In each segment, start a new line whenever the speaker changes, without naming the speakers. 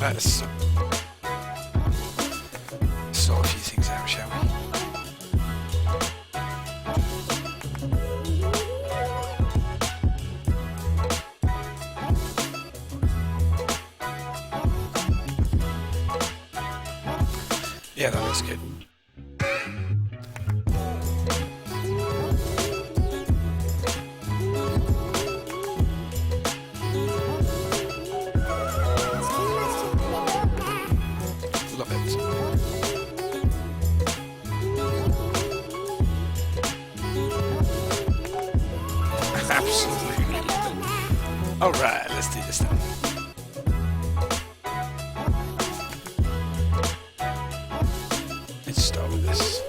let's sort a few things out, shall we? Yeah, that looks good. Love it. Absolutely love it. Alright, let's do this now. Let's start with this.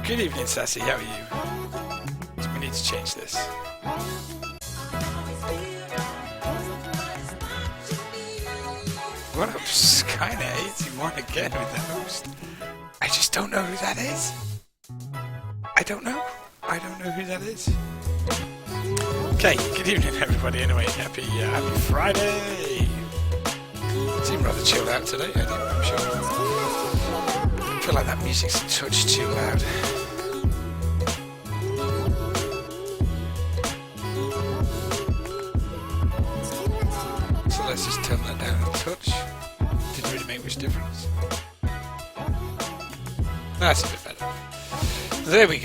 Good evening, Sassy. How are you? So we need to change this. What up, Skynet81 again with the host? I just don't know who that is. I don't know who that is. Okay, good evening everybody. Anyway, happy Friday. Seem rather chilled out today, I'm sure. I feel like that music's a touch too loud. So let's just turn that down a touch. Didn't really make much difference. That's a bit better. There we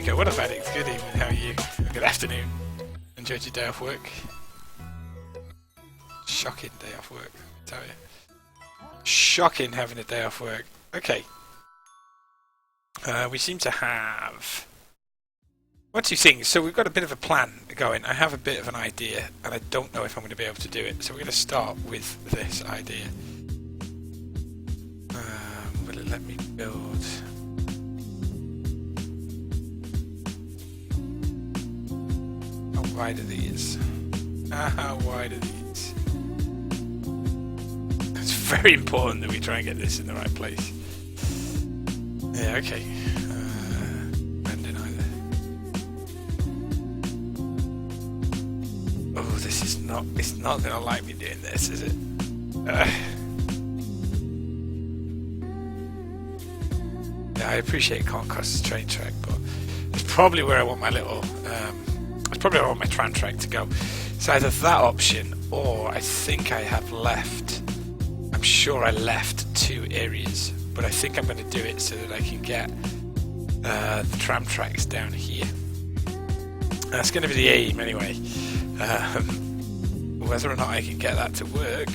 go. What up, Addict? Good evening, how are you? Good afternoon. Enjoyed your day off work? Shocking day off work, I tell you. Shocking having a day off work. Okay. We seem to have one, two things. So we've got a bit of a plan going. I have a bit of an idea, and I don't know if I'm going to be able to do it. So we're going to start with this idea. Will it let me build? How wide are these? How wide are these? It's very important that we try and get this in the right place. Yeah, okay. Bending either. Oh, this is not. It's not going to like me doing this, is it? Yeah, I appreciate it can't cost a train track, but it's probably where I want my little. It's probably where I want my tram track to go. It's either that option, or I think I have left. I'm sure I left 2 areas, but I think I'm going to do it so that I can get the tram tracks down here. That's going to be the aim anyway. Whether or not I can get that to work,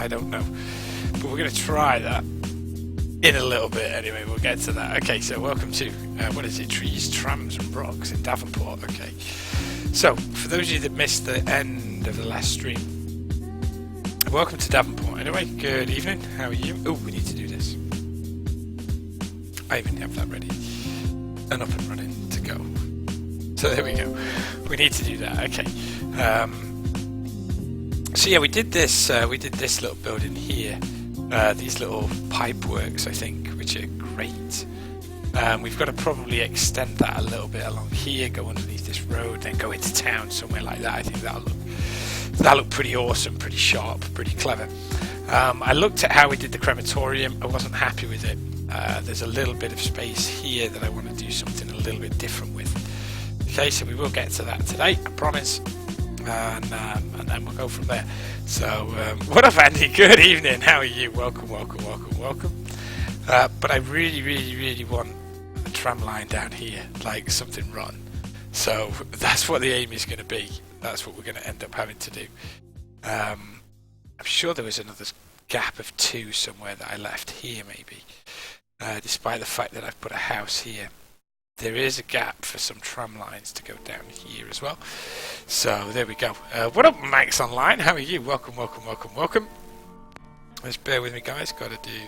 I don't know. But we're going to try that in a little bit anyway. We'll get to that. Okay, so welcome to, what is it? Trees, Trams and Rocks in Davenport. Okay. So, for those of you that missed the end of the last stream, welcome to Davenport. Anyway, good evening. How are you? Oh, we need to do this. I even have that ready and up and running to go. So there we go. We need to do that. Okay. So yeah, we did this little building here. These little pipe works, I think, which are great. We've got to probably extend that a little bit along here, go underneath this road, then go into town somewhere like that. I think that'll look pretty awesome, pretty sharp, pretty clever. I looked at how we did the crematorium. I wasn't happy with it. There's a little bit of space here that I want to do something a little bit different with. Okay, so we will get to that today, I promise. And then we'll go from there. So, what up, Andy? Good evening. How are you? Welcome. But I really want a tram line down here, like something run. So that's what the aim is going to be. That's what we're going to end up having to do. I'm sure there was another gap of 2 somewhere that I left here, maybe. Despite the fact that I've put a house here. There is a gap for some tram lines to go down here as well. So there we go. What up, Max Online? How are you? Welcome. Just bear with me, guys. Got to do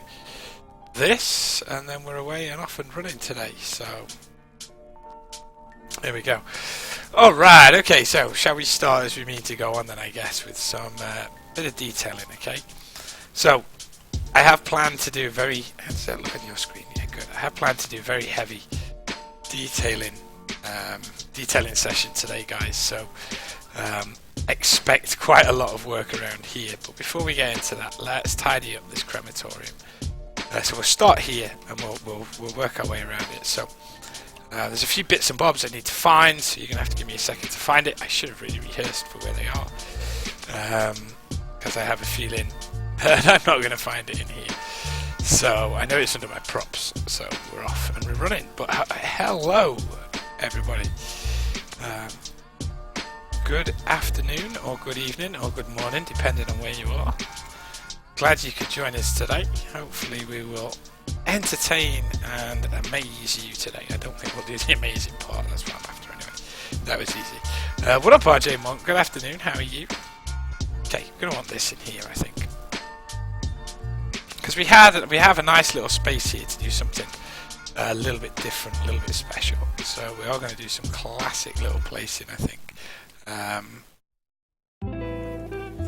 this, and then we're away and off and running today. So there we go. All right. Okay. So shall we start as we mean to go on then? I guess with some bit of detailing. Okay. So I have planned to do a very. How does that look on your screen? Yeah, good. I have planned to do a very heavy detailing session today, guys. So expect quite a lot of work around here. But before we get into that, let's tidy up this crematorium. So we'll start here and we'll work our way around it. So there's a few bits and bobs I need to find, so you're going to have to give me a second to find it. I should have really rehearsed for where they are, because I have a feeling that I'm not going to find it in here. So I know it's under my props, so we're off and we're running. But hello everybody. Good afternoon or good evening or good morning, depending on where you are. Glad you could join us today. Hopefully we will entertain and amaze you today. I don't think we'll do the amazing part, that's what I'm after anyway. That was easy. What up RJ Monk, good afternoon, how are you? Okay, we're going to want this in here I think. Because we have a nice little space here to do something a little bit different, a little bit special. So we are going to do some classic little placing I think.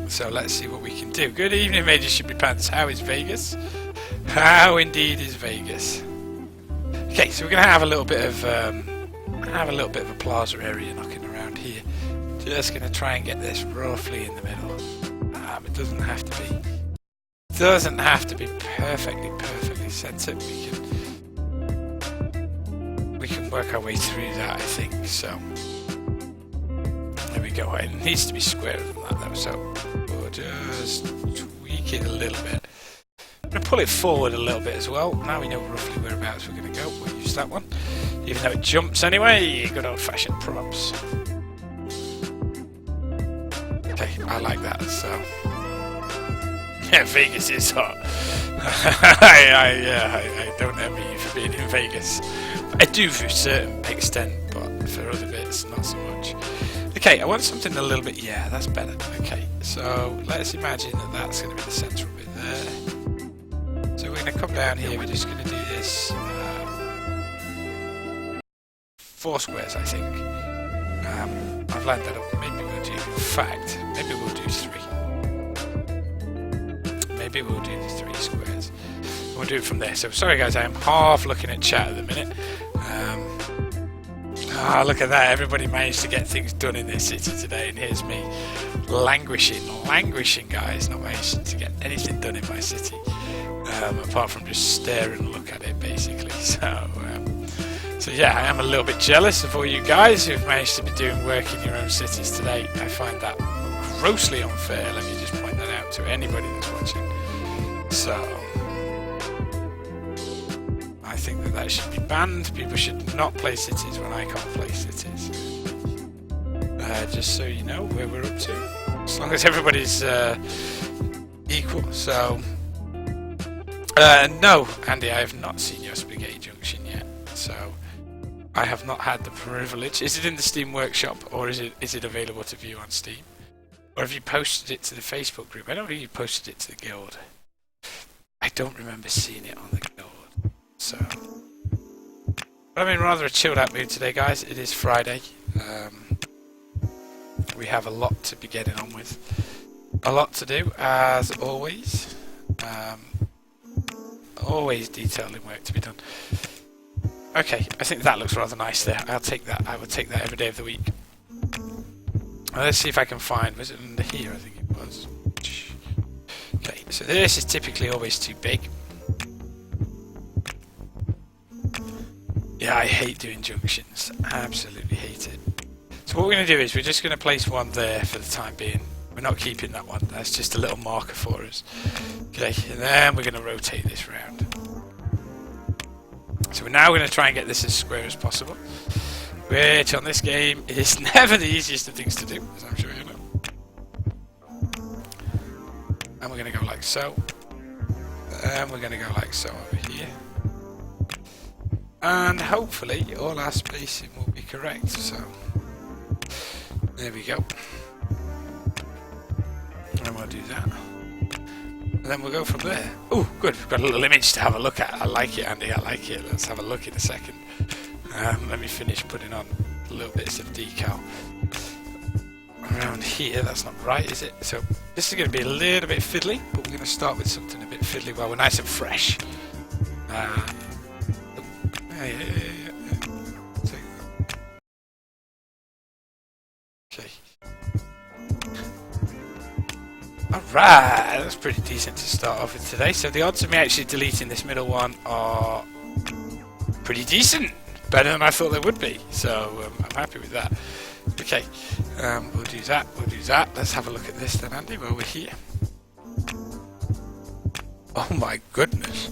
So let's see what we can do. Good evening, Major Shippy Pants. How is Vegas? How indeed is Vegas? Okay, so we're gonna have a little bit of a plaza area knocking around here. Just gonna try and get this roughly in the middle. It doesn't have to be. Doesn't have to be perfectly centered. We can work our way through that, I think. So. There we go. It needs to be squarer than that though, so we'll just tweak it a little bit. I'm going to pull it forward a little bit as well. Now we know roughly whereabouts we're going to go. We'll use that one. Even though it jumps anyway, good old fashioned props. Okay, I like that, so. Yeah, Vegas is hot. I don't envy you for being in Vegas. I do to a certain extent, but for other bits, not so much. Okay, I want something a little bit, yeah, that's better. Okay, so let's imagine that that's going to be the central bit there. So we're going to come down here, we're just going to do this 4 squares, I think. I've lined that up, maybe we'll do, in fact, maybe we'll do 3. Maybe we'll do the 3 squares. We'll do it from there. So sorry guys, I am half looking at chat at the minute. Look at that, everybody managed to get things done in this city today, and here's me languishing guys, not managing to get anything done in my city, apart from just stare and look at it basically. So yeah, I am a little bit jealous of all you guys who've managed to be doing work in your own cities today. I find that grossly unfair, let me just point that out to anybody that's watching. So I think that should be banned. People should not play cities when I can't play cities. Just so you know where we're up to. As long as everybody's equal. So, no, Andy, I have not seen your Spaghetti Junction yet. So, I have not had the privilege. Is it in the Steam Workshop, or is it available to view on Steam? Or have you posted it to the Facebook group? I don't think you posted it to the guild. I don't remember seeing it on the guild. So, but I'm in rather a chilled out mood today, guys. It is Friday. We have a lot to be getting on with. A lot to do, as always. Always detailing work to be done. Okay, I think that looks rather nice there. I'll take that. I will take that every day of the week. Let's see if I can find. Was it under here? I think it was. Okay, so this is typically always too big. Yeah, I hate doing junctions. Absolutely hate it. So what we're going to do is we're just going to place one there for the time being. We're not keeping that one. That's just a little marker for us. Okay, and then we're going to rotate this round. So we're now going to try and get this as square as possible. Which on this game is never the easiest of things to do, as I'm sure you know. And we're going to go like so. And we're going to go like so over here. And hopefully all our spacing will be correct, so there we go. And we'll do that. And then we'll go from there. Oh, good, we've got a little image to have a look at. I like it, Andy, I like it. Let's have a look in a second. Let me finish putting on little bits of decal. Around here, that's not right, is it? So this is going to be a little bit fiddly, but we're going to start with something a bit fiddly while we're nice and fresh. Yeah. Okay. Alright, that's pretty decent to start off with today. So the odds of me actually deleting this middle one are pretty decent. Better than I thought they would be. So I'm happy with that. Okay, we'll do that, Let's have a look at this then, Andy, while we're here. Oh my goodness.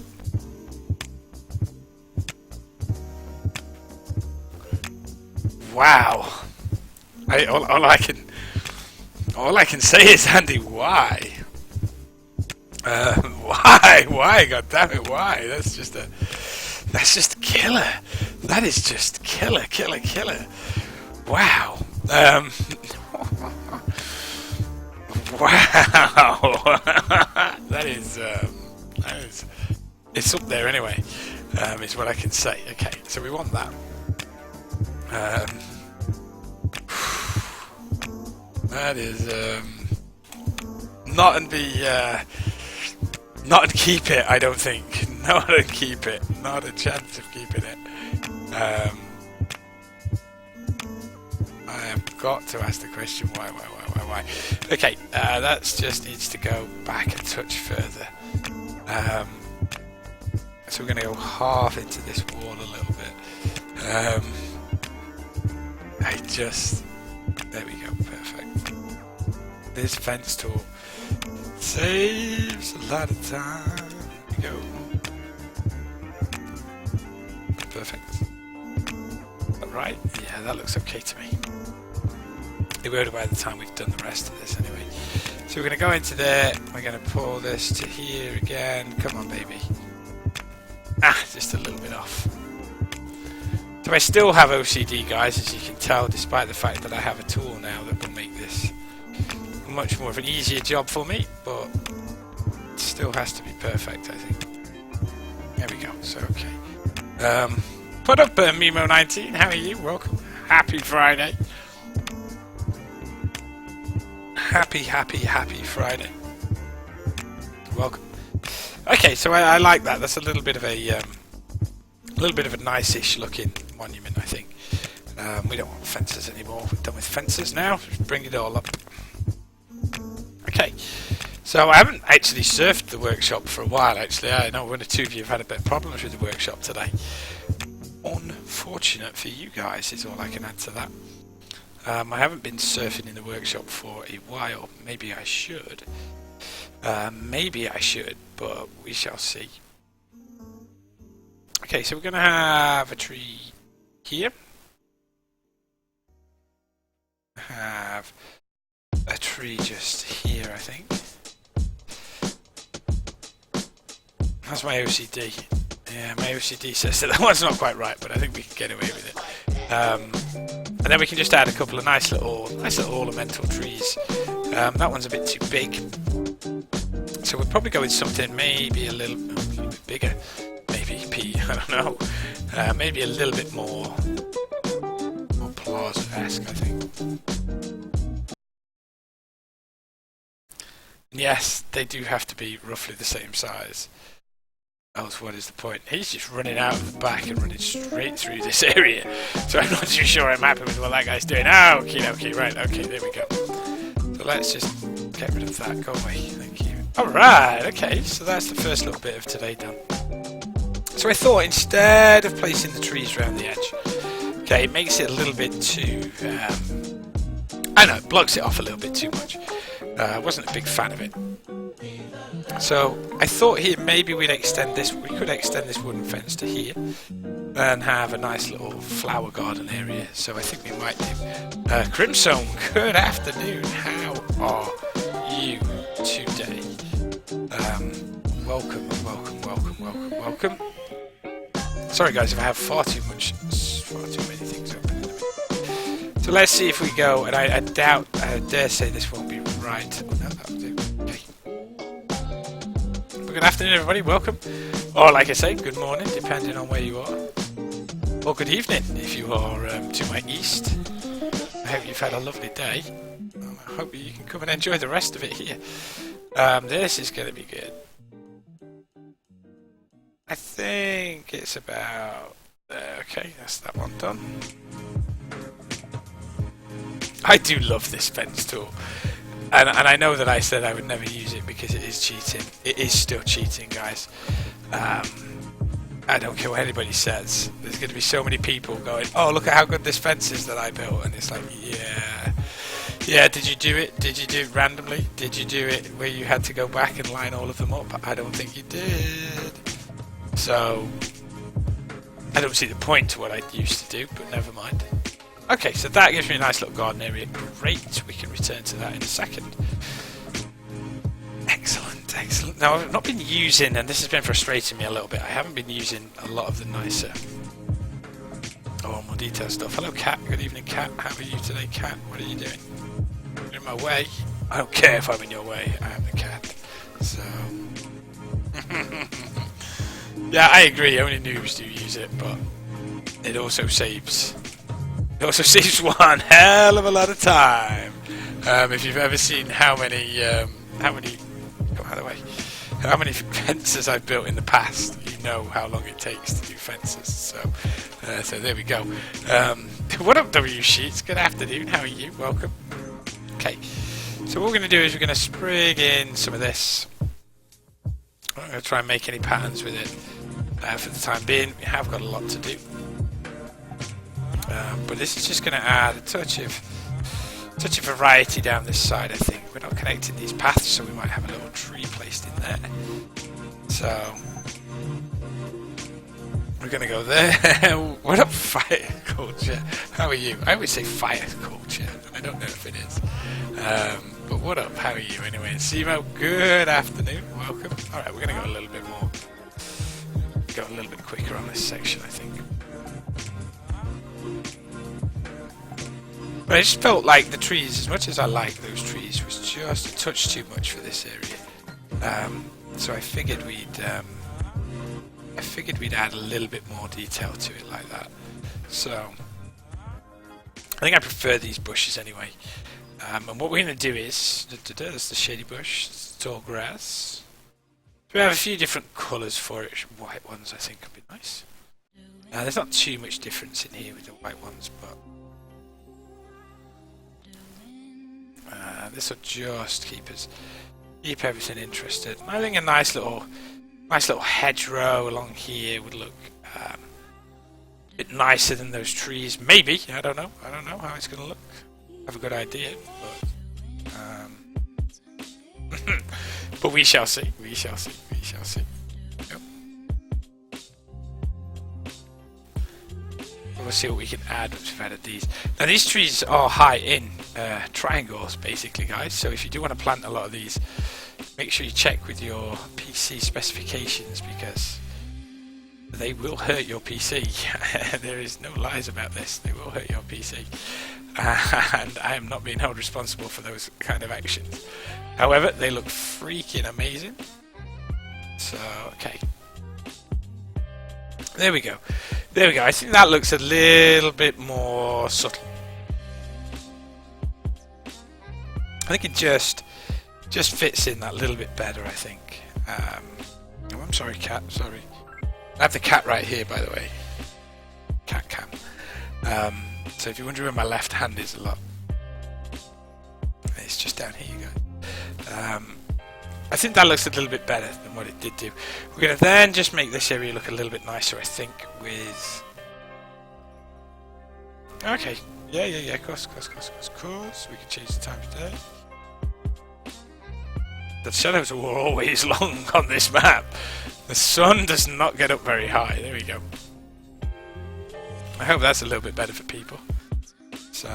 Wow. All I can say is, Andy, why? Why? God damn it, why? That's just killer. That is just killer. Wow. Wow. That is it's up there anyway. Is what I can say. Okay, so we want that. That is not and keep it. I don't think. Not and keep it. Not a chance of keeping it. I have got to ask the question why. Okay, that just needs to go back a touch further. So we're going to go half into this wall a little bit. There we go, perfect. This fence tool saves a lot of time. There we go. Perfect. Alright, yeah, that looks okay to me. It will by the time we've done the rest of this anyway. So we're going to go into there, we're going to pull this to here again. Come on, baby. Just a little bit off. So I still have OCD, guys, as you can tell, despite the fact that I have a tool now that will make this much more of an easier job for me, but it still has to be perfect, I think. There we go, so okay. Put up Mimo19, how are you? Welcome. Happy Friday. Happy Friday. Welcome. Okay, so I like that. That's a little bit of a nice-ish looking monument, I think. We don't want fences anymore. We're done with fences now. Just bring it all up. Okay, so I haven't actually surfed the workshop for a while, actually. I know one or two of you have had a bit of problems with the workshop today. Unfortunate for you guys is all I can add to that. I haven't been surfing in the workshop for a while. Maybe I should. But we shall see. Okay, so we're going to have a tree here. Have a tree just here, I think. That's my OCD. Yeah, my OCD says that one's not quite right, but I think we can get away with it. And then we can just add a couple of nice little ornamental trees. That one's a bit too big, so we'll probably go with something maybe a little bit bigger. Maybe I don't know. Maybe a little bit more plaza-esque, I think. Yes, they do have to be roughly the same size. Else, what is the point? He's just running out of the back and running straight through this area. So I'm not too sure I'm happy with what that guy's doing. Okay, right, okay, there we go. So let's just get rid of that. Go away, thank you. Alright, okay, so that's the first little bit of today done. So I thought instead of placing the trees around the edge, okay, it makes it a little bit too, I know, it blocks it off a little bit too much. I wasn't a big fan of it. So I thought here maybe we could extend this wooden fence to here and have a nice little flower garden area. So I think we might do. Crimson, good afternoon. How are you today? Welcome. Sorry guys if I have far too many things open in a minute. So let's see if we go, and I dare say this won't be right. Oh, no, that'll do. Okay. Well, good afternoon everybody, welcome. Or like I say, good morning, depending on where you are. Or good evening if you are to my east. I hope you've had a lovely day. I hope you can come and enjoy the rest of it here. This is going to be good. I think it's about there. Okay, that's that one done. I do love this fence tool. And I know that I said I would never use it because it is cheating. It is still cheating, guys. I don't care what anybody says. There's going to be so many people going, oh, look at how good this fence is that I built. And it's like, yeah. Yeah, did you do it? Did you do it randomly? Did you do it where you had to go back and line all of them up? I don't think you did. So, I don't see the point to what I used to do, but never mind. Okay, so that gives me a nice little garden area. Great, we can return to that in a second. Excellent, excellent. Now, I've not been using, and this has been frustrating me a little bit, I haven't been using a lot of the nicer, more detailed stuff. Hello, Cat. Good evening, Cat. How are you today, Cat? What are you doing? You're in my way. I don't care if I'm in your way. I am the cat. So... yeah, I agree. Only noobs do use it, but it also saves... It also saves one hell of a lot of time. If you've ever seen how many fences I've built in the past, you know how long it takes to do fences. So there we go. What up, W Sheets? Good afternoon. How are you? Welcome. Okay. So what we're going to do is we're going to sprig in some of this. I'm going to try and make any patterns with it. For the time being, we have got a lot to do. But this is just going to add a touch of variety down this side, I think. We're not connecting these paths, so we might have a little tree placed in there. So we're going to go there. What up, fire culture? How are you? I always say fire culture. I don't know if it is. But what up? How are you anyway? Simo, good afternoon. Welcome. Alright, we're going to go a little bit more. Go a little bit quicker on this section, I think. But I just felt like the trees, as much as I like those trees, was just a touch too much for this area. So I figured we'd add a little bit more detail to it like that. So I think I prefer these bushes anyway. And what we're going to do is, there's the shady bush, the tall grass. So we have a few different colours for it. White ones I think would be nice. There's not too much difference in here with the white ones, but this will just keep everything interested. I think a nice little hedgerow along here would look a bit nicer than those trees. Maybe, I don't know how it's going to look. I have a good idea, but but we shall see. We shall see. Yep. We'll see what we can add once we've added these. Now these trees are high in triangles, basically, guys. So if you do want to plant a lot of these, make sure you check with your PC specifications because they will hurt your PC. There is no lies about this. They will hurt your PC. And I am not being held responsible for those kind of actions. However, they look freaking amazing. So, okay. There we go. I think that looks a little bit more subtle. I think it just fits in that little bit better, I think. Oh, I'm sorry, cat. Sorry. I have the cat right here, by the way. Cat cam. So if you wonder where my left hand is a lot, it's just down here, you go. I think that looks a little bit better than what it did do. We're going to then just make this area look a little bit nicer, I think, with... Okay. Yeah, of course. We can change the time of day. The shadows are always long on this map. The sun does not get up very high. There we go. I hope that's a little bit better for people. So,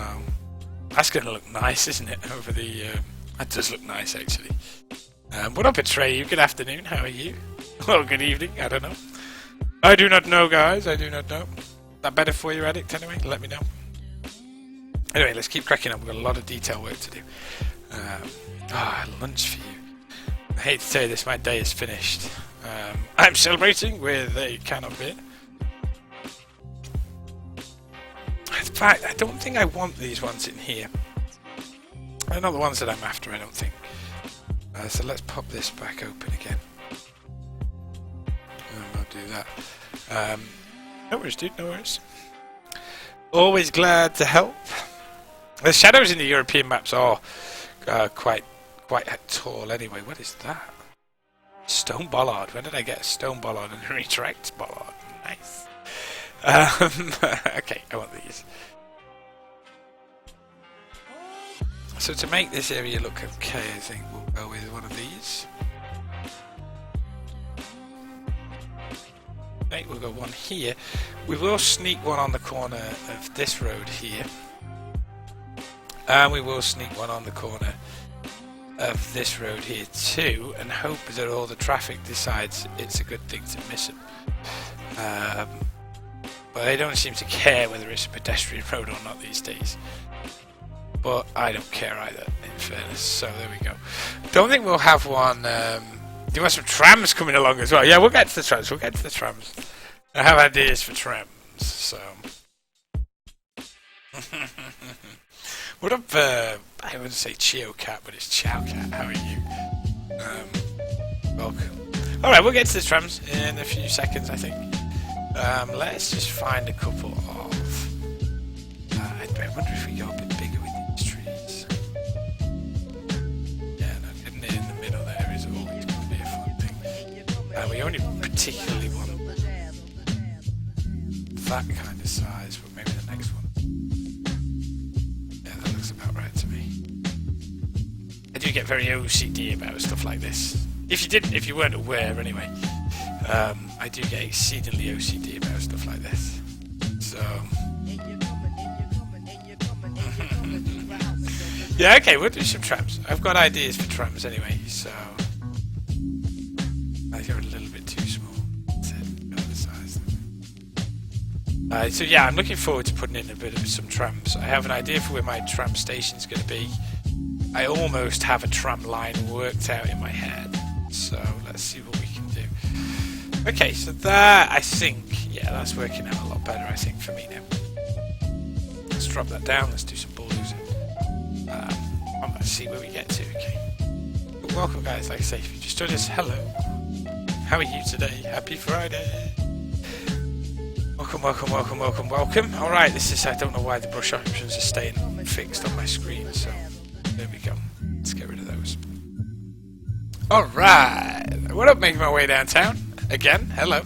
that's going to look nice, isn't it? Over the... that does look nice, actually. What up, Atreyu? Good afternoon. How are you? Well, good evening. I don't know. I do not know, guys. I do not know. That better for you, Addict, anyway? Let me know. Anyway, let's keep cracking on. We've got a lot of detail work to do. Lunch for you. I hate to say this, my day is finished. I'm celebrating with a can of beer. In fact, I don't think I want these ones in here. They're not the ones that I'm after, I don't think. So let's pop this back open again. And we'll do that. No worries, dude, no worries. Always glad to help. The shadows in the European maps are quite tall anyway. What is that? Stone bollard. When did I get a stone bollard and a retract bollard? Nice. Okay, I want these. So to make this area look okay, I think we'll go with one of these. Okay, we'll go one here. We will sneak one on the corner of this road here. And we will sneak one on the corner of this road here too, and hope that all the traffic decides it's a good thing to miss them. But they don't seem to care whether it's a pedestrian road or not these days. But I don't care either, in fairness. So there we go. Don't think we'll have one. Do you want some trams coming along as well? Yeah, we'll get to the trams. We'll get to the trams. I have ideas for trams. So. What up? I wouldn't say Chio Cat, but it's Chow Cat. How are you? Welcome. All right, we'll get to the trams in a few seconds, I think. Let's just find a couple of. I wonder if we go a bit bigger with these trees. Yeah, no, getting it in the middle there is always going to be a fun thing. We only particularly want that kind of size, but maybe the next one. Yeah, that looks about right to me. I do get very OCD about stuff like this. If you weren't aware, anyway. I do get exceedingly OCD about stuff like this. So. Yeah, okay, we'll do some trams. I've got ideas for trams anyway, so. I think they're a little bit too small. That's it, the size. So yeah, I'm looking forward to putting in a bit of some trams. I have an idea for where my tram station's going to be. I almost have a tram line worked out in my head. So let's see what we can do. Okay, so that, I think, yeah, that's working out a lot better, I think, for me now. Let's drop that down, let's do some bulldozing. Let's see where we get to, okay. But welcome, guys, like I say, if you just joined us, hello. How are you today? Happy Friday. Welcome, welcome, welcome, welcome, welcome. Alright, this is, I don't know why the brush options are staying fixed on my screen, so there we go. Let's get rid of those. Alright, what up, making my way downtown? Again, hello.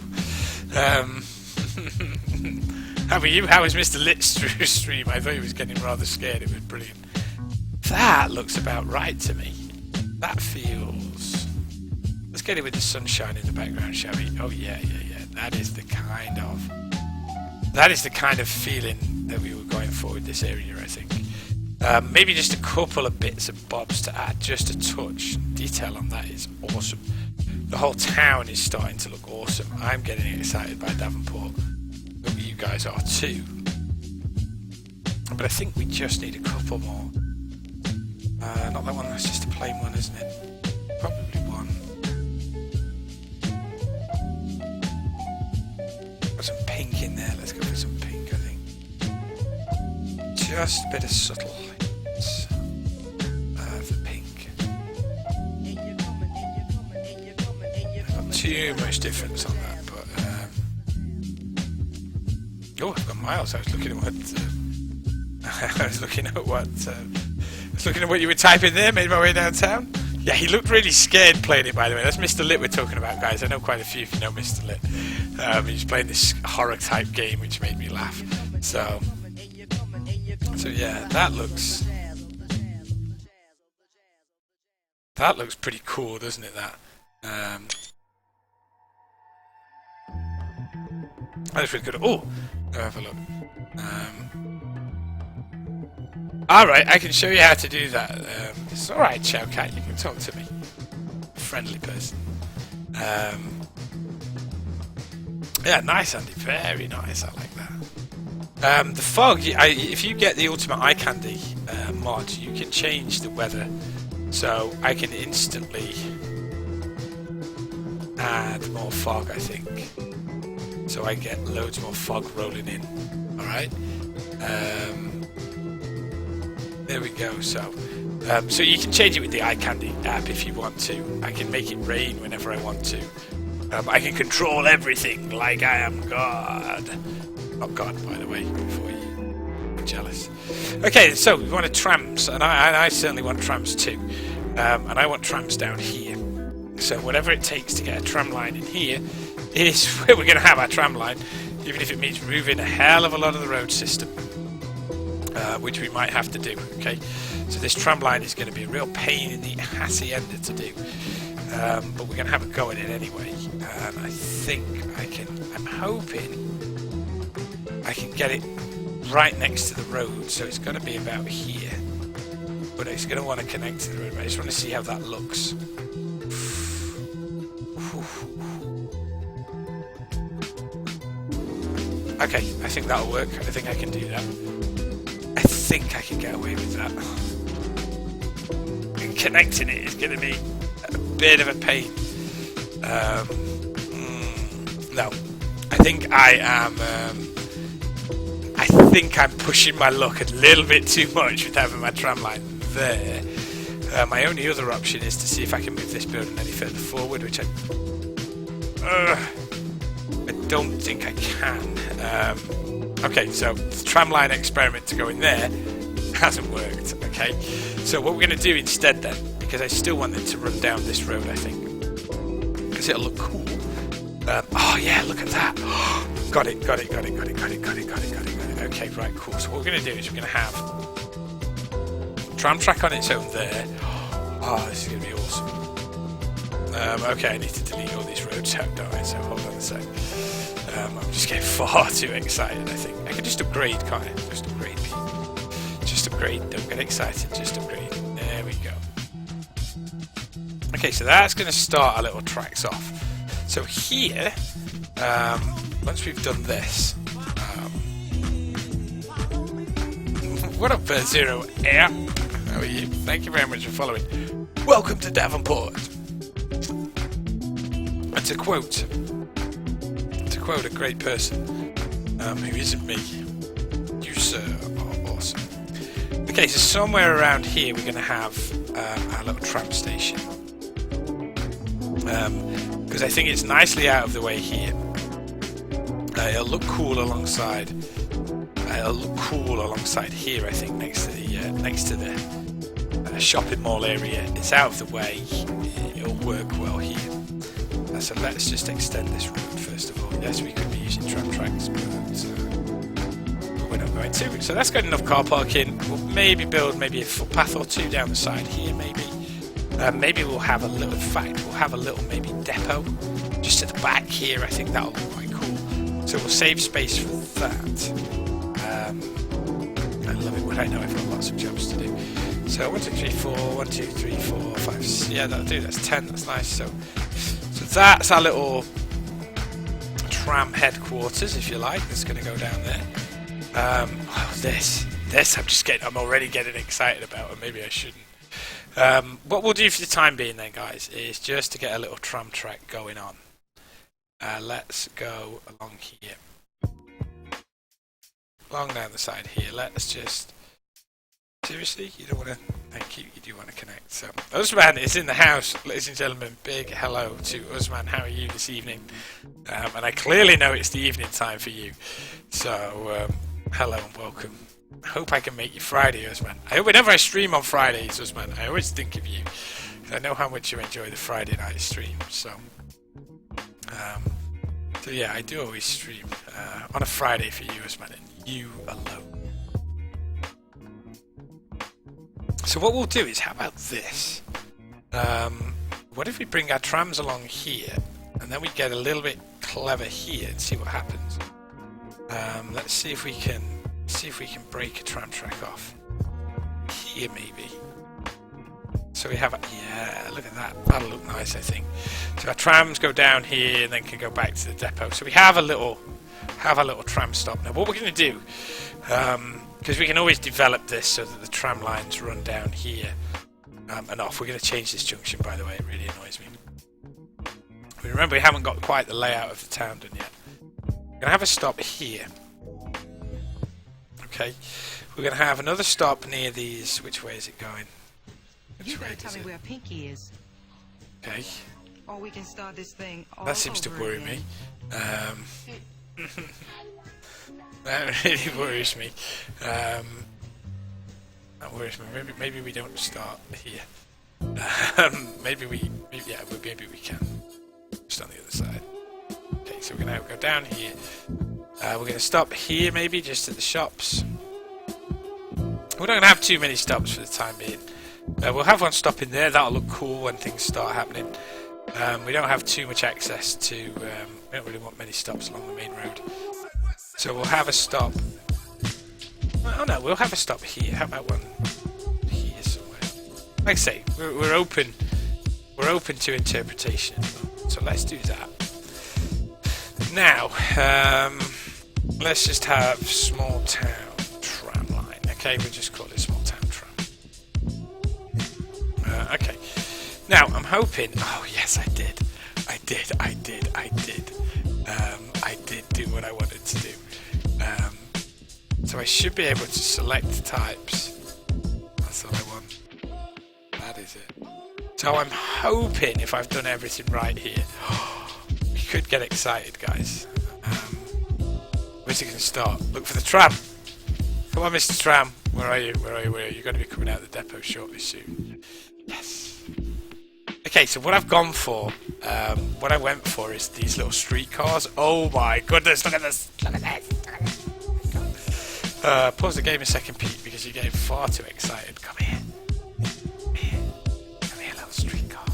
How are you? How is Mr. Lit stream? I thought he was getting rather scared. It was brilliant. That looks about right to me. That feels... Let's get it with the sunshine in the background, shall we? Oh yeah, yeah, yeah. That is the kind of feeling that we were going for with this area, I think. Maybe just a couple of bits of bobs to add, just a touch. Detail on that is awesome. The whole town is starting to look awesome. I'm getting excited by Davenport. Maybe you guys are too. But I think we just need a couple more. Not that one, that's just a plain one, isn't it? Probably one. Got some pink in there, let's go for some pink, I think. Just a bit of subtle hints of pink. Not too much difference on that, but oh, I've got miles. I was looking at what you were typing there. Made my way downtown. Yeah, he looked really scared playing it, by the way. That's Mr. Lit we're talking about, guys. I know quite a few if you know Mr. Lit. He's playing this horror type game, which made me laugh. So yeah, that looks pretty cool, doesn't it? That looks pretty good. Oh, go have a look. Alright, I can show you how to do that. It's alright, Chow Cat, you can talk to me. Friendly person. Yeah, nice, Andy. Very nice, I like that. The fog, if you get the Ultimate Eye Candy mod, you can change the weather. So I can instantly add more fog, I think. So I get loads more fog rolling in. Alright? There we go. So you can change it with the Eye Candy app if you want to. I can make it rain whenever I want to. I can control everything like I am God. Not God, by the way, before you jealous. Okay, so we wanted trams, and I certainly want trams too. And I want trams down here. So whatever it takes to get a tram line in here is where we're going to have our tram line, even if it means moving a hell of a lot of the road system, which we might have to do. Okay, so this tram line is going to be a real pain in the assy ender to do, but we're going to have a go at it anyway. And I think I'm hoping I can get it right next to the road, so it's going to be about here, but it's going to want to connect to the road. I just want to see how that looks. Okay, I think that'll work. I think I can do that. I think I can get away with that. And connecting it is going to be a bit of a pain. No, I think I'm pushing my luck a little bit too much with having my tram line there. My only other option is to see if I can move this building any further forward, which I don't think I can. Okay, so the tramline experiment to go in there hasn't worked. Okay, so what we're going to do instead then, because I still want it to run down this road, I think, because it'll look cool. Oh yeah, look at that. Got it. Okay, right, cool. So what we're going to do is we're going to have tram track on its own there. Oh, this is going to be awesome. Okay, I need to delete all these roads out, don't I? So hold on a sec. I'm just getting far too excited, I think. I can just upgrade, can't I? Just upgrade, people. Just upgrade. Don't get excited. Just upgrade. There we go. Okay, so that's going to start our little tracks off. So here, once we've done this... what up, Zero Air? How are you? Thank you very much for following. Welcome to Davenport. And to quote a great person who isn't me, you sir are awesome. Okay, so somewhere around here we're going to have our little tram station, because I think it's nicely out of the way here. It'll look cool alongside. It'll look cool alongside here, I think, next to the shopping mall area. It's out of the way. It'll work well here. So let's just extend this road first of all. Yes, we could be using tram tracks, but we're not going to. So that's got enough car parking. We'll maybe build a footpath or two down the side here, maybe. Maybe we'll have a little, in fact, we'll have a little maybe depot just at the back here. I think that'll look quite cool. So we'll save space for that. I love it when I know I've got lots of jobs to do. So 1, 2, 3, 4, 1, 2, 3, 4, 5, 6. Yeah, that'll do. That's 10. That's nice. So that's our little tram headquarters, if you like. That's going to go down there. This I'm already getting excited about, or maybe I shouldn't. What we'll do for the time being then, guys, is just to get a little tram track going on. Let's go along here. Along down the side here. Let's just... Seriously? You don't want to... Thank you. You do want to connect. So, Usman is in the house, ladies and gentlemen. Big hello to Usman. How are you this evening? And I clearly know it's the evening time for you. So, hello and welcome. I hope I can make you Friday, Usman. I hope whenever I stream on Fridays, Usman, I always think of you. I know how much you enjoy the Friday night stream. So yeah, I do always stream on a Friday for you, Usman, and you alone. So what we'll do is, how about this? What if we bring our trams along here, and then we get a little bit clever here and see what happens. Let's see if we can break a tram track off here, maybe. So we have yeah, look at that. That'll look nice, I think. So our trams go down here and then can go back to the depot. So we have a little tram stop. Now what we're going to do, because we can always develop this so that the tram lines run down here and off. We're going to change this junction, by the way. It really annoys me. Remember, we haven't got quite the layout of the town done yet. We're going to have a stop here. Okay. We're going to have another stop near these. Which way is it going?
You better tell me where Pinky is.
Okay.
Or we can start this thing all
that seems to
over
worry
again.
me. That really worries me. That worries me. Maybe we don't start here. Maybe we can. Just on the other side. Okay, so we're gonna go down here. We're gonna stop here, maybe just at the shops. We're not gonna have too many stops for the time being. We'll have one stop in there. That'll look cool when things start happening. We don't have too much access to. We don't really want many stops along the main road. So we'll have a stop. Oh no, we'll have a stop here. How about one here somewhere? Like I say, we're open. We're open to interpretation. So let's do that. Now, let's just have small town tram line. Okay, we'll just call it small town tram. Okay. Now I'm hoping. Oh yes, I did. I did do what I wanted to do. So I should be able to select types. That's all I want. That is it. So I'm hoping if I've done everything right here, we could get excited, guys. Where's it going to start? Look for the tram. Come on, Mr. Tram. Where are you? Where are you? Where are you? You're going to be coming out of the depot shortly soon. Yes. Okay, so what I've gone for, what I went for is these little streetcars. Oh my goodness, look at this. Look at this. Pause the game a second, Pete, because you're getting far too excited. Come here. Come here. Come here, little streetcar.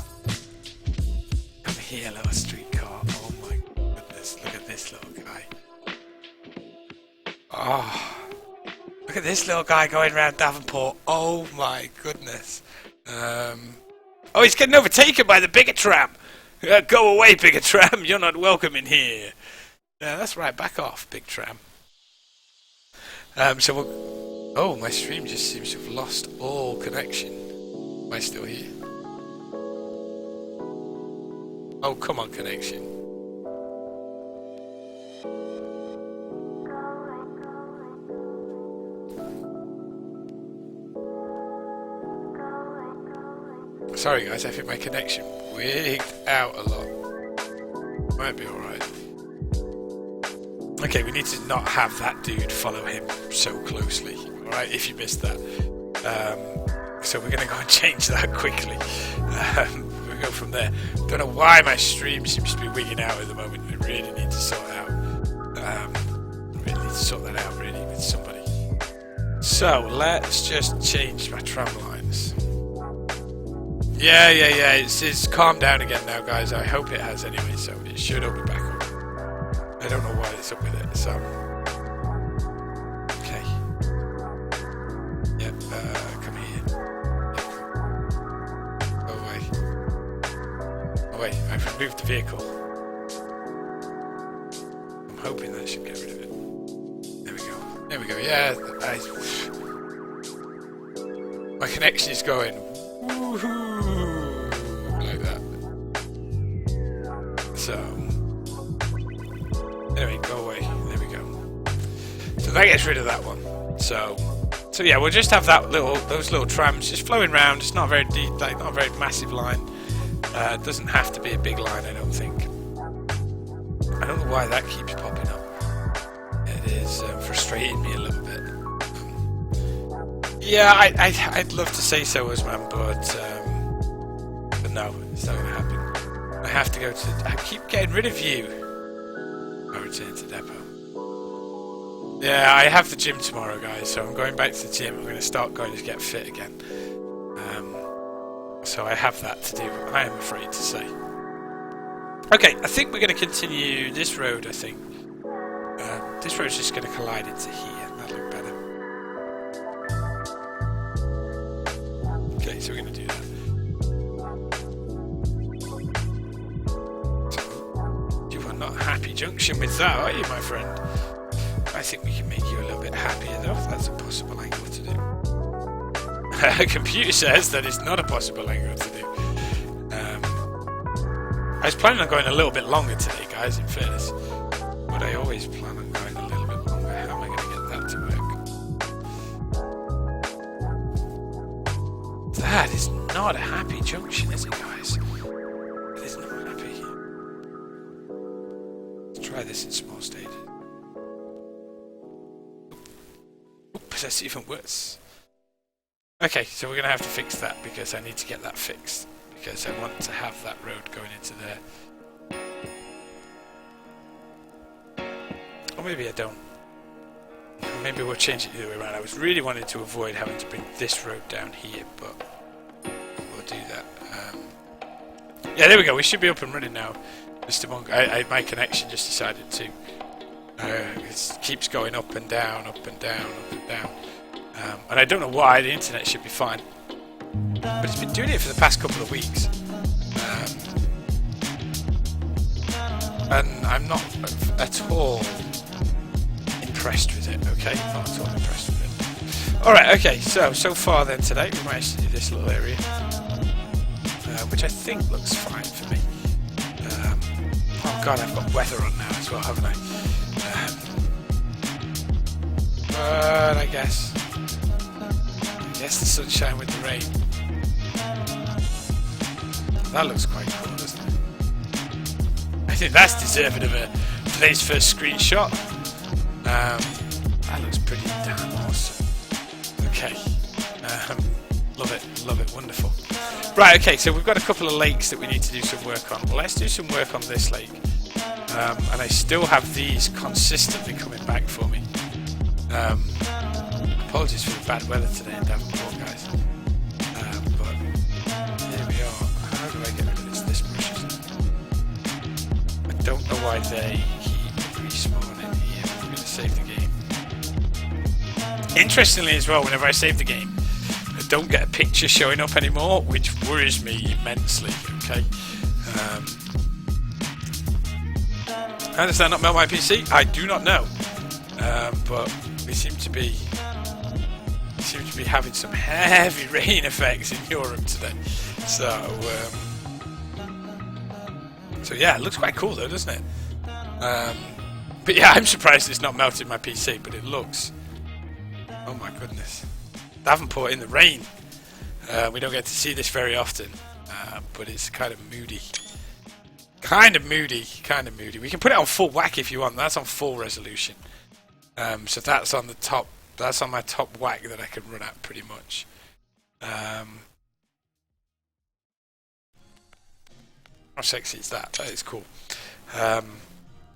Come here, little streetcar. Oh my goodness, look at this little guy. Oh, look at this little guy going around Davenport. Oh my goodness. Oh, he's getting overtaken by the bigger tram. Go away, bigger tram. You're not welcome in here. Yeah, that's right. Back off, big tram. So we'll... Oh, my stream just seems to have lost all connection. Am I still here? Oh, come on, connection. Sorry guys, I think my connection wigged out a lot. Might be alright. Okay, we need to not have that dude follow him so closely. Alright, if you missed that. So we're going to go and change that quickly. We'll go from there. Don't know why my stream seems to be wigging out at the moment. I really need to sort it out. Really need to sort that out really with somebody. So, let's just change my tram lines. Yeah, it's calmed down again now, guys. I hope it has anyway, so it should all be back up. I don't know why it's up with it, so... Okay. Yep, come here. Go away. Oh wait, I've removed the vehicle. I'm hoping that should get rid of it. There we go. There we go, yeah. My connection is going... Woohoo! Like that. So... Anyway, go away. There we go. So that gets rid of that one. So yeah, we'll just have those little trams just flowing round. It's not a very deep, like not a very massive line. It doesn't have to be a big line, I don't think. I don't know why that keeps popping up. It is frustrating me a little bit. Yeah, I'd love to say so, Usman, but no, it's not going to happen. I have to go to. I keep getting rid of you. I return to depot. Yeah, I have the gym tomorrow, guys, so I'm going back to the gym. I'm going to start going to get fit again. So I have that to do, I am afraid to say. Okay, I think we're going to continue this road, I think. This road's just going to collide into here. That'll look better. Okay, so we're going to do that. Not happy junction with that, are you, my friend? I think we can make you a little bit happier, though, if that's a possible angle to do. A computer says that it's not a possible angle to do. I was planning on going a little bit longer today, guys, in fairness. But I always plan on going a little bit longer. How am I going to get that to work? That is not a happy junction, is it, guys? It is not happy. Try this in small stages. because that's even worse. Okay, so we're going to have to fix that because I need to get that fixed. Because I want to have that road going into there. Or maybe I don't. Maybe we'll change it the other way around. I was really wanting to avoid having to bring this road down here, but we'll do that. Yeah, there we go. We should be up and running now. Mr. Monk, my connection just decided to. It keeps going up and down, up and down, up and down. And I don't know why. The internet should be fine. But it's been doing it for the past couple of weeks. And I'm not at all impressed with it, okay? Not at all impressed with it. Alright, okay, so far then today we managed to do this little area. Which I think looks fine for me. Oh god, I've got weather on now as well, haven't I? But I guess the sunshine with the rain. That looks quite cool, doesn't it? I think that's deserving of today's first screenshot. That looks pretty damn awesome. Okay. Love it, wonderful. Right, okay, so we've got a couple of lakes that we need to do some work on. Well, let's do some work on this lake. And I still have these consistently coming back for me. Apologies for the bad weather today in Davenport, guys. But here we are. How do I get rid of this? This brush, isn't it? I don't know why they keep respawning here. I'm going to save the game. Interestingly as well, whenever I save the game, I don't get a picture showing up anymore, which worries me immensely, okay? How does that not melt my PC? I do not know. But we seem to be having some heavy rain effects in Europe today. So yeah, it looks quite cool though, doesn't it? But yeah, I'm surprised it's not melted my PC, but it looks. Oh my goodness. Davenport in the rain. We don't get to see this very often, but it's kind of moody. Kind of moody. We can put it on full whack if you want. That's on full resolution. So that's on the top. That's on my top whack that I can run at pretty much. How sexy is that? That is cool.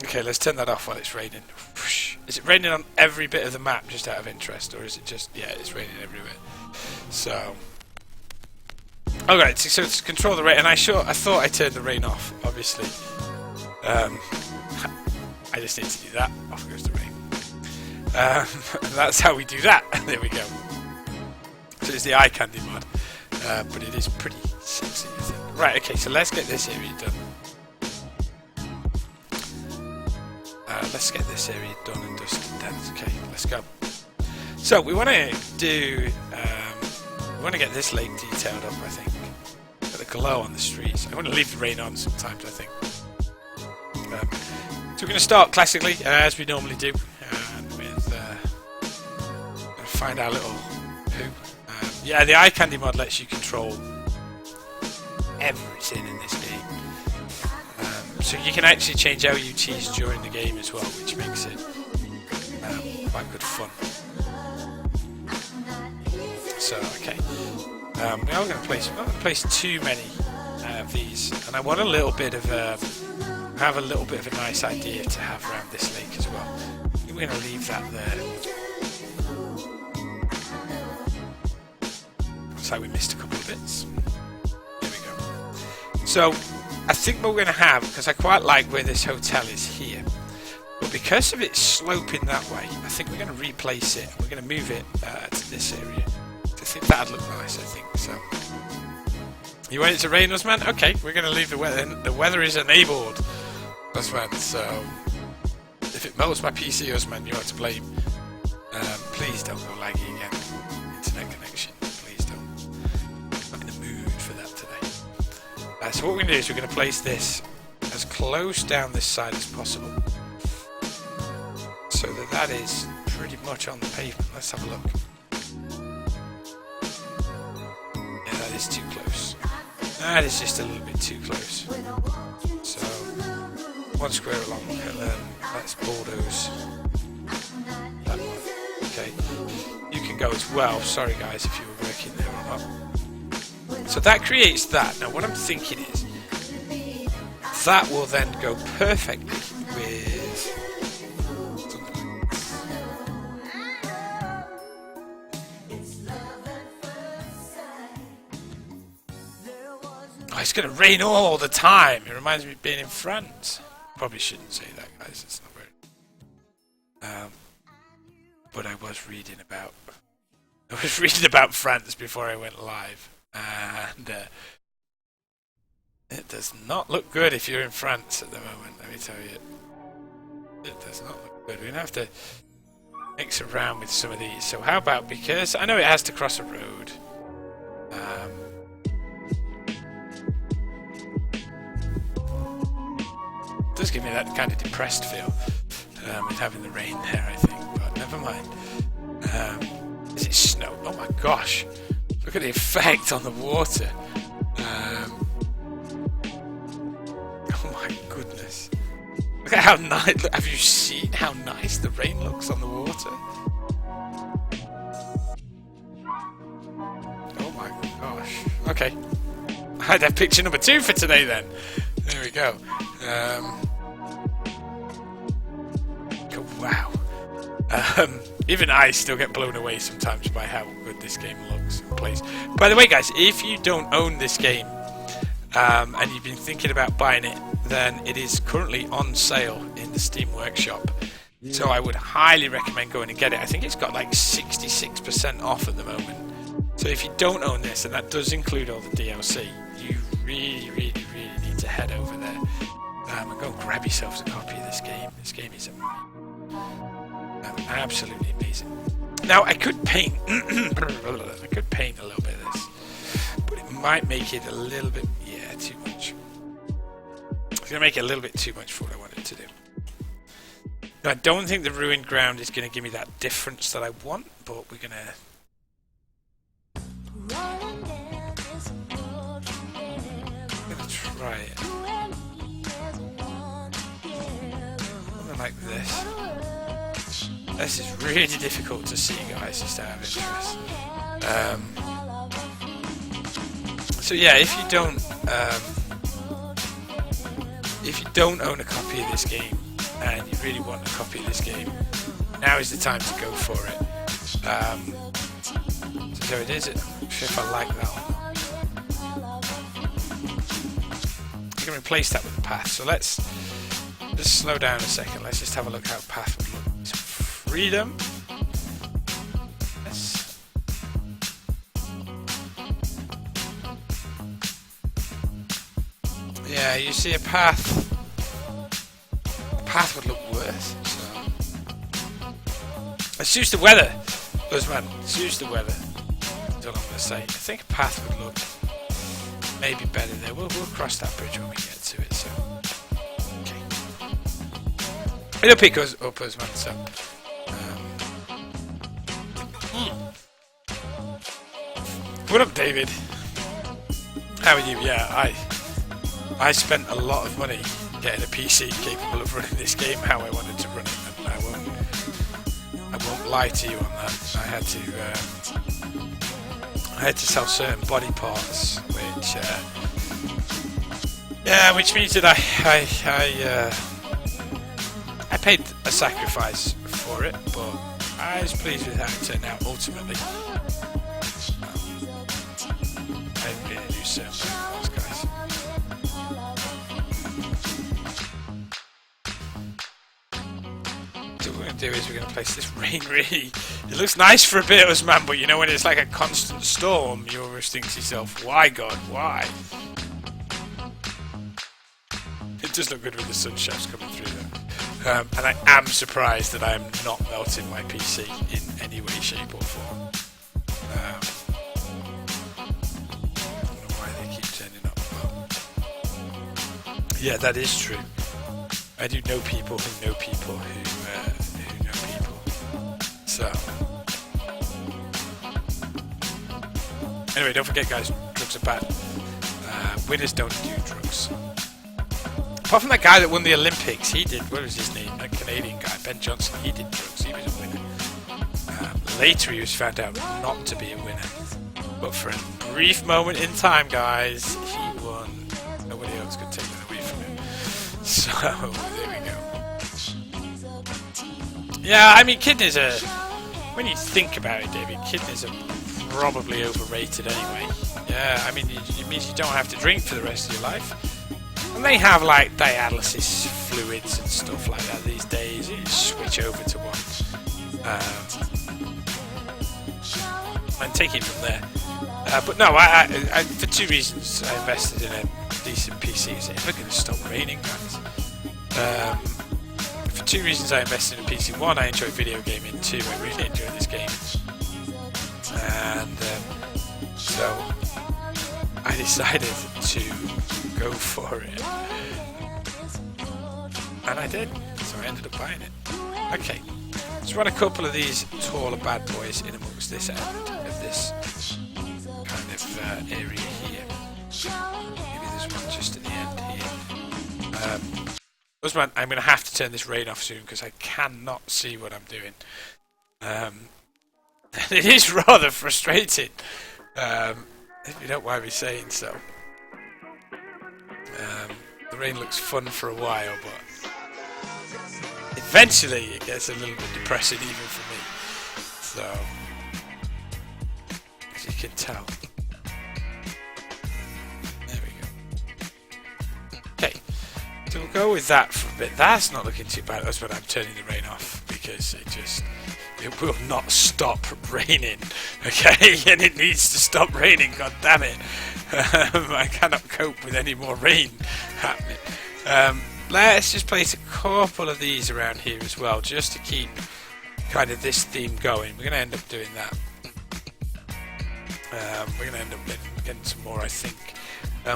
Okay, let's turn that off while it's raining. Is it raining on every bit of the map just out of interest, or is it just... Yeah, it's raining everywhere. So... Alright, so to control the rain, and I thought I turned the rain off, obviously. I just need to do that. Off goes the rain. That's how we do that. There we go. So it's the eye candy mod. But it is pretty sexy, I think. Right, okay, so let's get this area done. Let's get this area done and dusted then. Okay, let's go. So we want to do... we want to get this lake detailed up, I think. Get the glow on the streets. I want to leave the rain on sometimes, I think. So we're going to start classically, as we normally do, with find our little poo. Yeah, the eye candy mod lets you control everything in this game. So you can actually change LUTs during the game as well, which makes it quite good fun. So okay, we are going to place too many of these, and I want a little bit of have a little bit of a nice idea to have around this lake as well. We're going to leave that there. Looks like we missed a couple of bits. There we go. So I think what we're going to have, because I quite like where this hotel is here, but because of it sloping that way, I think we're going to replace it. We're going to move it to this area. I think that'd look nice, I think. So, you want it to rain, Usman? Okay, we're going to leave the weather. The weather is enabled, Usman. So, if it melts my PC, Usman, you are to blame. Please don't go laggy again. Internet connection. Please don't. I'm not in the mood for that today. So what we're going to do is we're going to place this as close down this side as possible, so that is pretty much on the pavement. Let's have a look. Yeah, that is too close. That is just a little bit too close. So, one square along, and then let's bulldoze that one. Okay. You go as well. Sorry guys if you were working there or not. So that creates that. Now what I'm thinking is that will then go perfectly with oh, it's going to rain all the time. It reminds me of being in France. Probably shouldn't say that, guys. It's not very. But I was reading about France before I went live, and it does not look good if you're in France at the moment. Let me tell you, it does not look good. We're gonna have to mix around with some of these. So how about, because I know it has to cross a road. It does give me that kind of depressed feel with having the rain there, I think. But never mind. Is it snow? Oh my gosh! Look at the effect on the water. Oh my goodness! Look at how nice. Have you seen how nice the rain looks on the water? Oh my gosh! Okay, I'd have picture number 2 for today then. There we go. Wow. Even I still get blown away sometimes by how good this game looks and plays. By the way, guys, if you don't own this game and you've been thinking about buying it, then it is currently on sale in the Steam Workshop. So I would highly recommend going and get it. I think it's got like 66% off at the moment. So if you don't own this, and that does include all the DLC, you really need to head over there and go grab yourselves a copy of this game. This game is absolutely amazing. Now I could paint I could paint a little bit of this, but it might make it a little bit too much. It's gonna make it a little bit too much for what I wanted to do. Now, I don't think the ruined ground is gonna give me that difference that I want, but we're gonna try it. Something like this. This is really difficult to see, guys, just out of interest. So yeah, if you don't own a copy of this game and you really want a copy of this game, now is the time to go for it. So there it is. I'm not sure if I like that or not. I can replace that with a path. So let's just slow down a second. Let's just have a look how path would look. Freedom. Yes. Yeah, you see a path. A path would look worse. So it suits the weather, Buzzman. It suits the weather. That's all I'm gonna say. I think a path would look maybe better there. We'll cross that bridge when we get to it. So okay. It'll pick us up, Buzzman. So. What up, David? How are you? Yeah, I spent a lot of money getting a PC capable of running this game how I wanted to run it, and I won't lie to you on that. I had to sell certain body parts, which means that I paid a sacrifice for it, but I was pleased with how it turned out ultimately. I really do certain parts, guys. So what we're going to do is we're going to place this rain really... It looks nice for a bit, man, but you know when it's like a constant storm, you always think to yourself, why God, why? It does look good with the sunshots coming through though. And I am surprised that I am not melting my PC in any way, shape or form. I don't know why they keep turning up. But yeah, that is true. I do know people who know people who know people. So anyway, don't forget, guys, drugs are bad. Winners don't do drugs. Apart from that guy that won the Olympics, he did, what was his name? That Canadian guy, Ben Johnson, he did drugs, he was a winner. later he was found out not to be a winner. But for a brief moment in time, guys, he won. Nobody else could take that away from him. So, there we go. Yeah, I mean, kidneys are... When you think about it, David, kidneys are probably overrated anyway. Yeah, I mean, it means you don't have to drink for the rest of your life. And they have, like, dialysis fluids and stuff like that these days. You switch over to one. And take it from there. But no, I for two reasons I invested in a decent PC. Is it ever going to stop raining, guys? For two reasons I invested in a PC. One, I enjoy video gaming. Two, I really enjoy this game. And so I decided to go for it. And I did. So I ended up buying it. Okay. Let's run a couple of these taller bad boys in amongst this end of this kind of area here. Maybe there's one just at the end here. Husband, I'm going to have to turn this rain off soon because I cannot see what I'm doing. It is rather frustrating, if you don't mind me saying so. The rain looks fun for a while, but eventually it gets a little bit depressing even for me. So, as you can tell. There we go. Okay, so we'll go with that for a bit. That's not looking too bad. That's when I'm turning the rain off because it will not stop raining. Okay, and it needs to stop raining. God damn it! I cannot cope with any more rain happening. Let's just place a couple of these around here as well, just to keep kind of this theme going. We're going to end up doing that. We're going to end up getting some more, I think.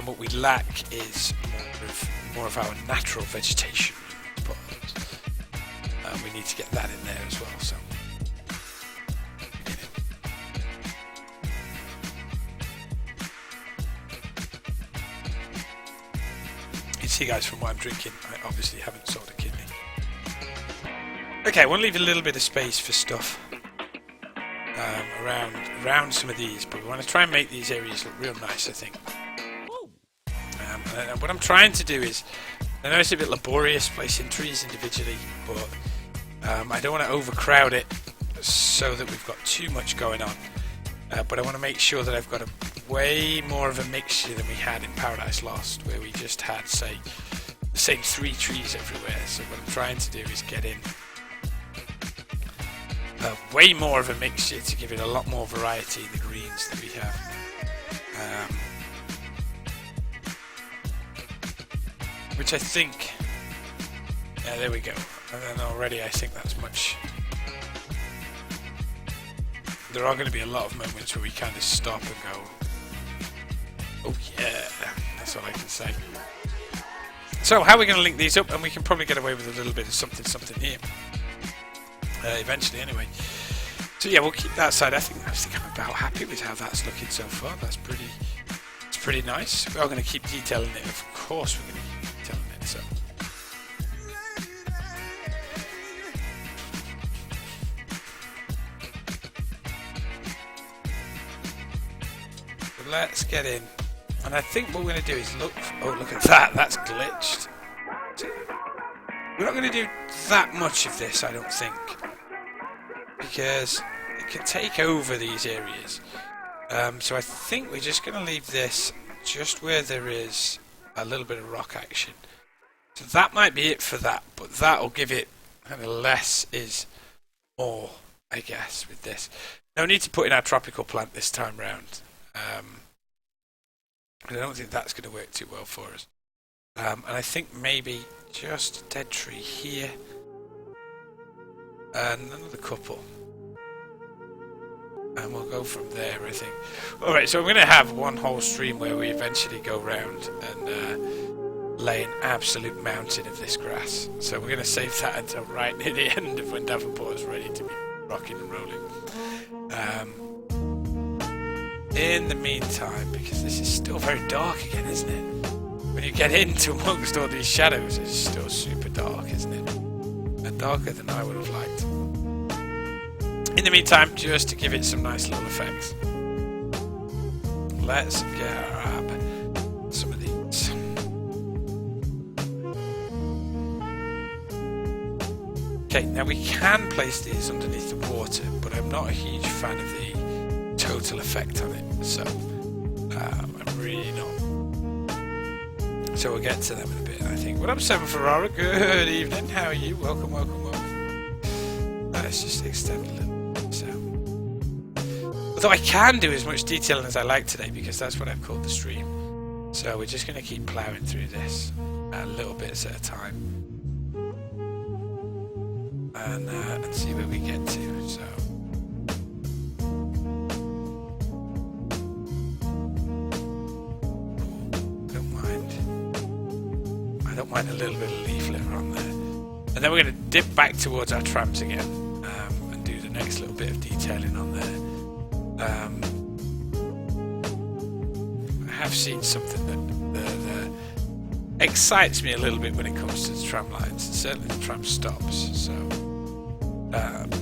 What we lack is more of our natural vegetation. But we need to get that in there as well. So. You see, guys, from what I'm drinking, I obviously haven't sold a kidney. Okay, I want to leave a little bit of space for stuff around some of these, but we want to try and make these areas look real nice, I think. And what I'm trying to do is, I know it's a bit laborious placing trees individually, but I don't want to overcrowd it so that we've got too much going on. But I want to make sure that I've got way more of a mixture than we had in Paradise Lost, where we just had, say, the same 3 trees everywhere. So what I'm trying to do is get in way more of a mixture to give it a lot more variety in the greens that we have. Which I think, yeah, there we go. And then already I think that's much. There are going to be a lot of moments where we kind of stop and go, oh yeah, that's all I can say. So how are we going to link these up? And we can probably get away with a little bit of something here. Eventually anyway. So yeah, we'll keep that side. I think I'm about happy with how that's looking so far. It's pretty nice. We are going to keep detailing it. Of course we're going to keep detailing it. So. Let's get in, and I think what we're going to do is look. Oh, look at that! That's glitched. We're not going to do that much of this, I don't think, because it can take over these areas. So I think we're just going to leave this just where there is a little bit of rock action. So that might be it for that, but that will give it kind of less is more, I guess, with this. No need to put in our tropical plant this time round. I don't think that's going to work too well for us. And I think maybe just a dead tree here. And another couple. And we'll go from there, I think. Alright, so I'm going to have one whole stream where we eventually go round and lay an absolute mountain of this grass. So we're going to save that until right near the end of when Davenport is ready to be rocking and rolling. In the meantime, because this is still very dark again, isn't it? When you get into amongst all these shadows, it's still super dark, isn't it? And darker than I would have liked. In the meantime, just to give it some nice little effects, let's grab some of these. Okay, now we can place these underneath the water, but I'm not a huge fan of the total effect on it, so I'm really not. So we'll get to them in a bit, I think. What up, Seven Ferrara? Good evening. How are you? Welcome, welcome, welcome. Let's just extend a little. So, although I can do as much detailing as I like today, because that's what I've called the stream. So we're just going to keep ploughing through this little bits at a time, and see where we get to. So. I don't mind a little bit of leaf litter on there. And then we're going to dip back towards our trams again, and do the next little bit of detailing on there. I have seen something that excites me a little bit when it comes to the tram lines. Certainly the tram stops. So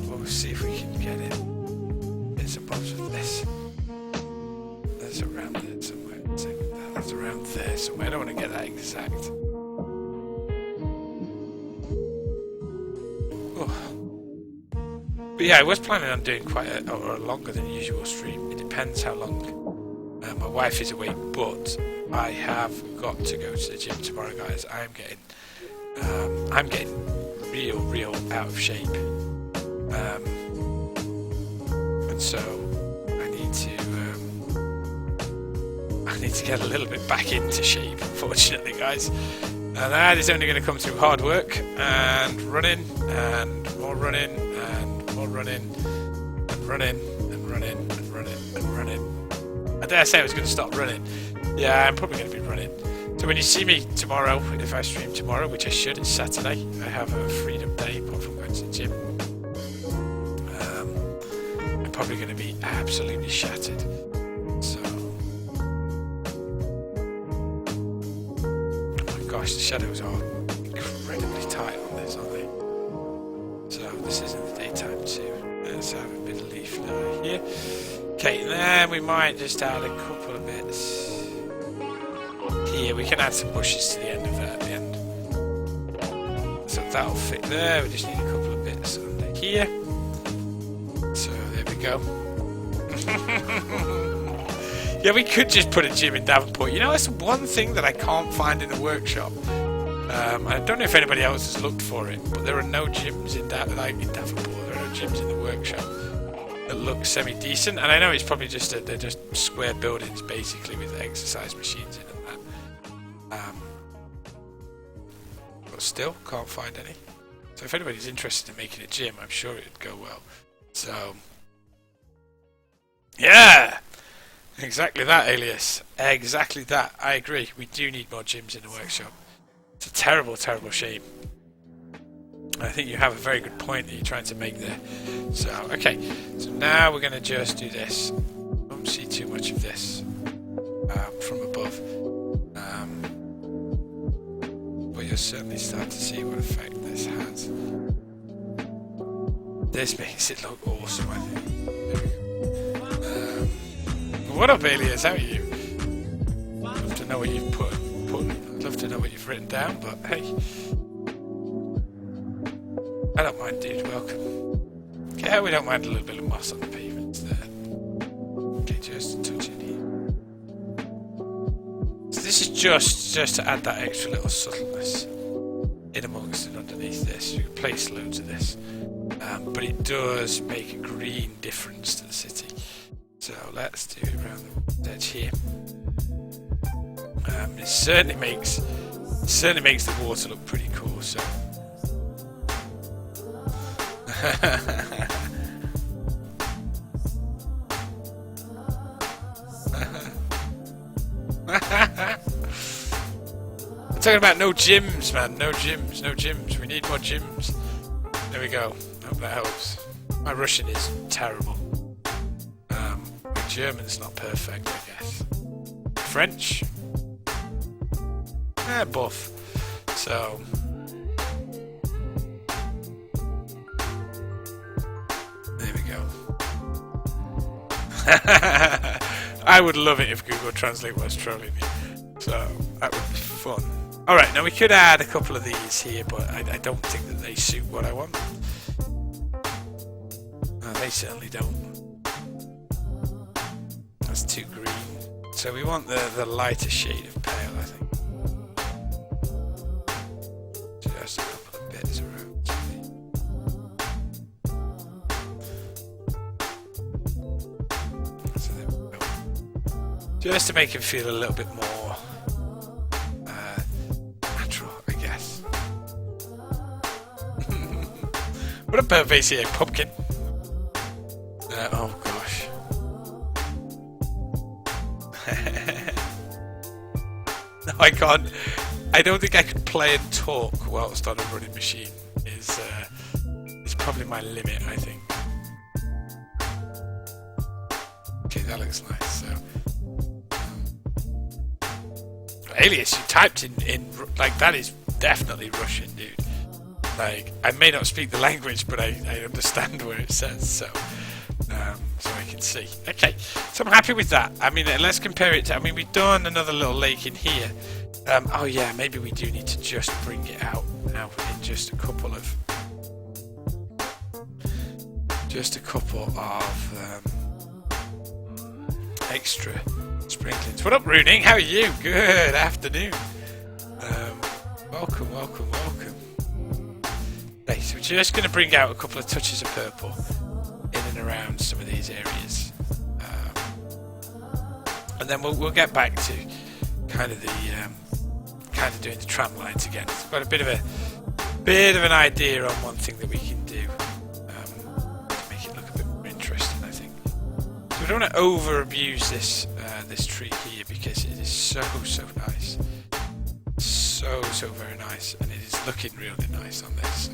we'll see if we can get it. Bits and bobs of this. That's around there somewhere. That's around there somewhere. I don't want to get that exact. But yeah, I was planning on doing quite a longer than usual stream. It depends how long my wife is away, but I have got to go to the gym tomorrow, guys. I'm getting real out of shape, and so I need to get a little bit back into shape, unfortunately, guys. And that is only going to come through hard work and running and more running and more running and running and running and running and running. I dare say I was going to stop running. Yeah, I'm probably going to be running. So when you see me tomorrow, if I stream tomorrow, which I should, it's Saturday, I have a freedom day apart from going to the gym. I'm probably going to be absolutely shattered. So, oh my gosh, the shadows are incredibly tight on this, aren't they? So this isn't the daytime too. Let's have a bit of leaf litter here. Okay, then we might just add a couple of bits. Here, we can add some bushes to the end of that at the end. So that'll fit there. We just need a couple of bits under here. So there we go. Yeah, we could just put a gym in Davenport. You know, that's one thing that I can't find in the workshop. I don't know if anybody else has looked for it, but there are no gyms in Davenport. There are no gyms in the workshop that look semi-decent. And I know it's probably just they're just square buildings basically with exercise machines in them. But still can't find any. So if anybody's interested in making a gym, I'm sure it'd go well. So yeah, exactly that, Alias. Exactly that. I agree. We do need more gyms in the workshop. It's a terrible, terrible shame. I think you have a very good point that you're trying to make there. So okay, so now we're going to just do this. Don't see too much of this from above. But you'll certainly start to see what effect this has. This makes it look awesome, I think. What up, Alias? How are you? I'd love to know what you've put. I'd love to know what you've written down, but hey. I don't mind, dude. Welcome. Yeah, we don't mind a little bit of moss on the pavements there. Okay, just a touch in here. So this is just to add that extra little subtleness in amongst and underneath this. You can place loads of this, but it does make a green difference to the city. So let's do it around the edge here. It certainly makes the water look pretty cool. So. I'm talking about no gyms, man. No gyms. We need more gyms. There we go. Hope that helps. My Russian is terrible. My German's not perfect, I guess. French? Both. So. There we go. I would love it if Google Translate was trolling me. So that would be fun. Alright, now we could add a couple of these here, but I don't think that they suit what I want. No, they certainly don't. That's too green. So we want the lighter shade of pale, I think. Just a couple of bits around. So there we go. Just to make it feel a little bit more natural, I guess. What a bird here, pumpkin. Oh gosh. No, I can't. I don't think I can play and talk whilst on a running machine. Is probably my limit, I think. Okay, that looks nice. So, Alias, you typed in like that is definitely Russian, dude. Like, I may not speak the language, but I understand where it says, so I can see. Okay, so I'm happy with that. I mean, let's compare it to, I mean, we've done another little lake in here. Oh yeah, maybe we do need to just bring it out now in just a couple of extra sprinklings. What up, Runing? How are you? Good afternoon. Welcome. Okay, so we're just going to bring out a couple of touches of purple in and around some of these areas, and then we'll get back to kind of doing the tram lines again. It's got a bit of an idea on one thing that we can do to make it look a bit more interesting, I think. So we don't want to over abuse this tree here because it is so nice. So very nice, and it is looking really nice on this. So.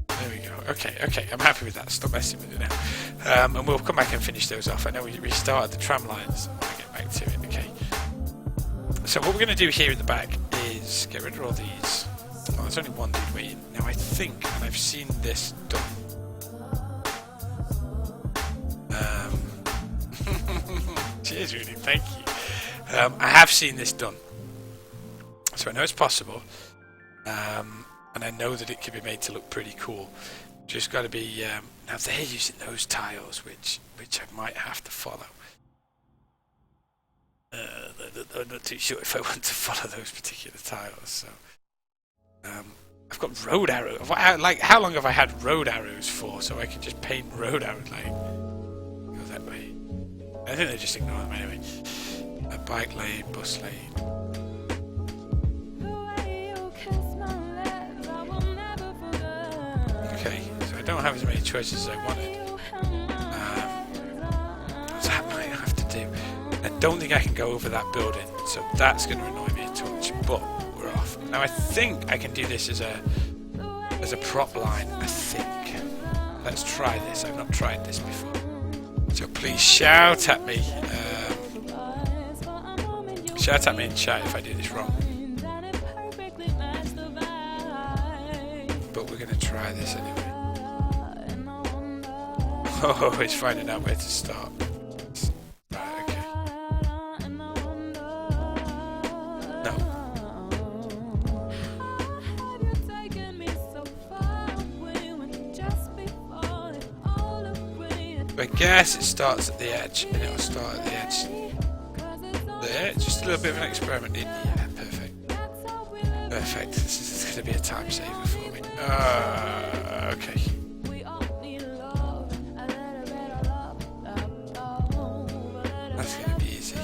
There we go. Okay, I'm happy with that. Stop messing with it now. And we'll come back and finish those off. I know we restarted the tram lines. I want to get back to it. Okay. So what we're going to do here at the back is get rid of all these. Oh, there's only one dude waiting. Now I think, and I've seen this done. Cheers, Rudy. Thank you. I have seen this done. So I know it's possible. And I know that it can be made to look pretty cool. Just got to be now they're using those tiles, which I might have to follow. I'm not too sure if I want to follow those particular tiles. So I've got road arrows. Like, how long have I had road arrows for? So I can just paint road arrows like go that way. I think they just ignore them anyway. A bike lane, bus lane. Okay, so I don't have as many choices as I wanted. So that might have to do. I don't think I can go over that building, so that's going to annoy me a touch, but we're off. Now I think I can do this as a prop line, I think. Let's try this. I've not tried this before. So please shout at me. Shout at me in chat if I do this wrong. But we're going to try this anyway. Oh, it's finding out where to start. Right, okay. No. I guess it starts at the edge, and it'll start at the edge there. Just a little bit of an experiment. Yeah, perfect. Perfect. This is going to be a time saver for me. Okay. That's going to be easy.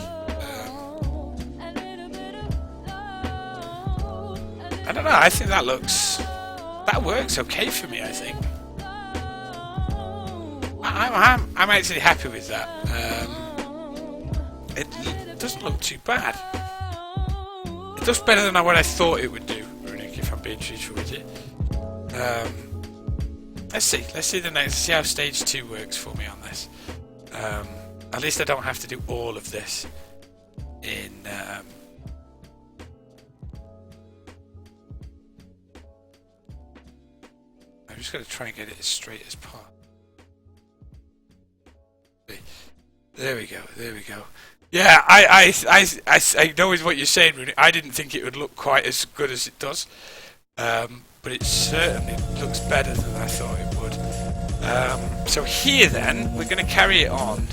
I don't know. I think that works okay for me, I think. I'm actually happy with that. It doesn't look too bad. It looks better than what I thought it would do, Runic, if I'm being truthful with you. Let's see see how stage 2 works for me on this. At least I don't have to do all of this in just going to try and get it as straight as possible. There we go. There we go. Yeah, I know what you're saying, Rooney. I didn't think it would look quite as good as it does, but it certainly looks better than I thought it would. So here then, we're going to carry it on.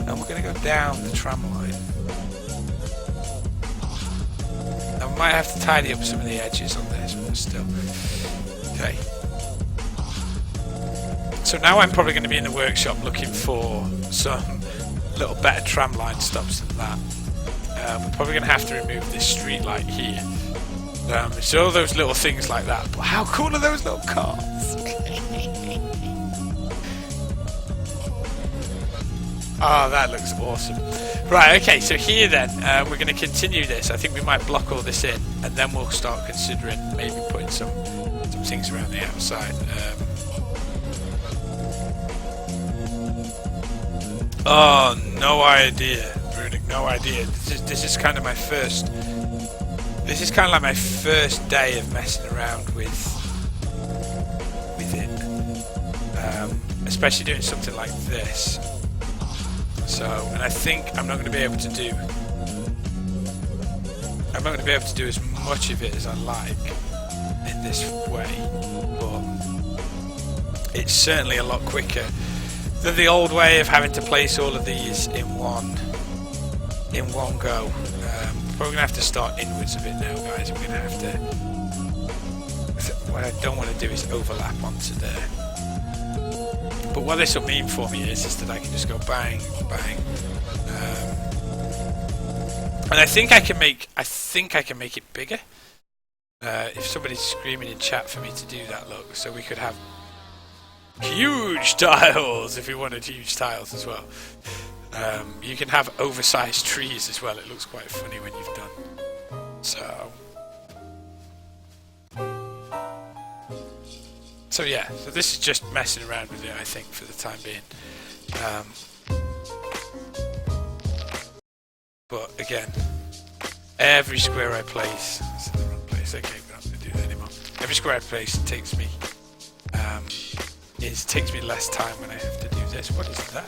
And we're going to go down the tram line. I might have to tidy up some of the edges on this, but still. Okay. So now I'm probably going to be in the workshop looking for some little better tram line stops than that. We're probably going to have to remove this street light here. It's all those little things like that. But how cool are those little cars? Oh, that looks awesome. Right, okay, so here then, we're going to continue this. I think we might block all this in, and then we'll start considering maybe putting some things around the outside. Oh, no idea, Brunig, no idea. This is kind of my first. This is kind of like my first day of messing around with it, especially doing something like this. So, and I think I'm not going to be able to do. I'm not going to be able to do as much of it as I like in this way, but it's certainly a lot quicker than the old way of having to place all of these in one go. We're going to have to start inwards a bit now, guys. We're going to have to. What I don't want to do is overlap onto there. But what this will mean for me is that I can just go bang, bang, and I think I can make it bigger. If somebody's screaming in chat for me to do that, look, so we could have huge tiles if we wanted huge tiles as well. You can have oversized trees as well. It looks quite funny when you've done. So yeah, so this is just messing around with it, I think, for the time being. But again, every square I place, that's in the wrong place. Okay, we're not going to do that anymore. Every square I place takes me less time when I have to do this. What is that?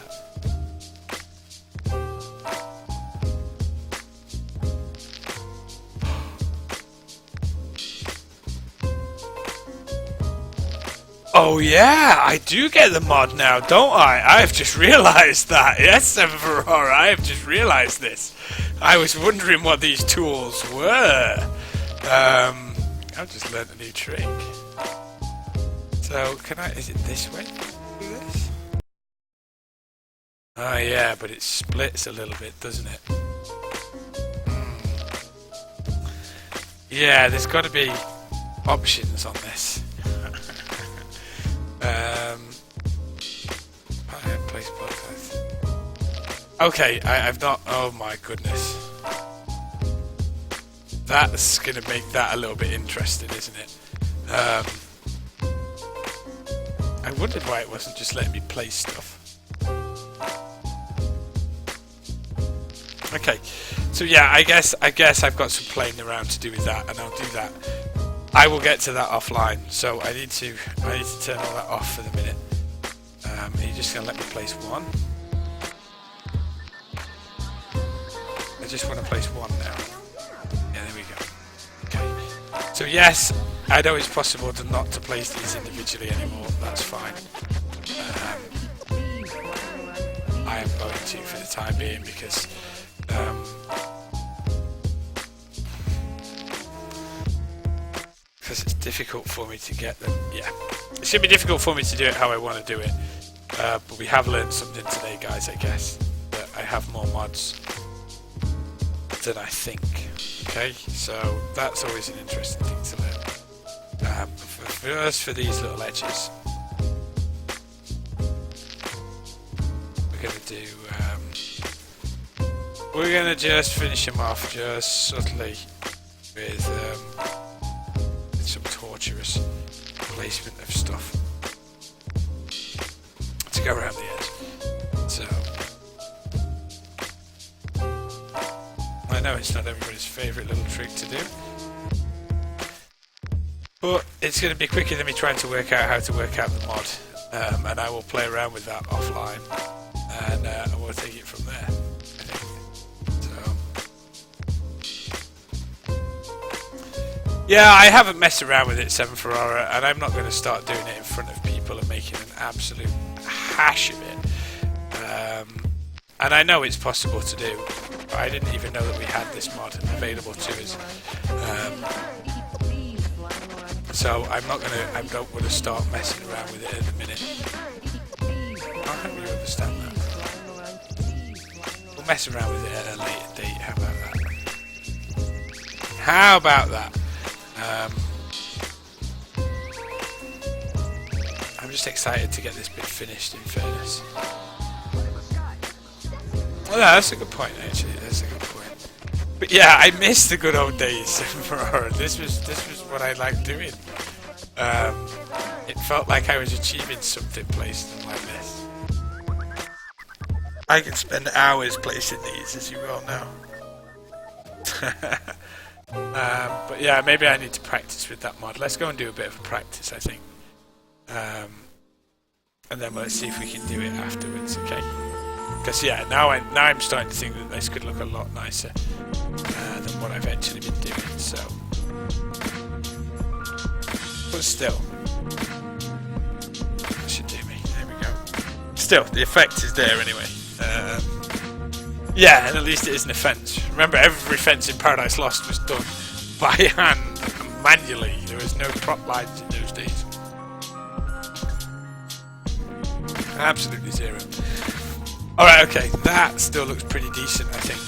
Oh yeah, I do get the mod now, don't I? I've just realised that. Yes, Aurora, I have just realised this. I was wondering what these tools were. I've just learned a new trick. So, is it this way? Do this? Oh yeah, but it splits a little bit, doesn't it? Yeah, there's got to be options on this. Okay, I've not. Oh my goodness, that's going to make that a little bit interesting, isn't it? I wondered why it wasn't just letting me place stuff. Okay, so yeah, I guess I've got some playing around to do with that, and I'll do that. I will get to that offline. So I need to turn all that off for the minute. Are you just going to let me place one? I just want to place one now. Yeah, there we go. Okay. So yes, I know it's possible not to place these individually anymore. That's fine. I am going to for the time being because it's difficult for me to get them. Yeah, it's going to be difficult for me to do it how I want to do it. But we have learned something today, guys, I guess. That I have more mods than I think. Okay, so that's always an interesting thing to learn. For these little edges, we're going to do... we're going to just finish them off just subtly with some torturous placement of stuff to go around the edge. So I know it's not everybody's favourite little trick to do, But it's going to be quicker than me trying to work out how to work out the mod, and I will play around with that offline, and I will take it from there. Yeah, I haven't messed around with it, 7 Ferrara, and I'm not going to start doing it in front of people and making an absolute hash of it. And I know it's possible to do, but I didn't even know that we had this mod available to us. So I don't want to start messing around with it at the minute. I hope you understand that. We'll mess around with it at a later date. How about that? How about that? I'm just excited to get this bit finished, in fairness. Well, no, that's a good point, actually. That's a good point. But yeah, I miss the good old days for horror. This was what I liked doing. It felt like I was achieving something placing them like this. I can spend hours placing these, as you well know. But yeah, maybe I need to practice with that mod. Let's go and do a bit of a practice, I think. And then let's see if we can do it afterwards, okay? Because yeah, now I'm starting to think that this could look a lot nicer than what I've actually been doing, so... But still... That should do me. There we go. Still, the effect is there anyway. Yeah, and at least it isn't a fence. Remember, every fence in Paradise Lost was done by hand, manually. There was no prop lines in those days. Absolutely zero. Alright, okay, that still looks pretty decent, I think.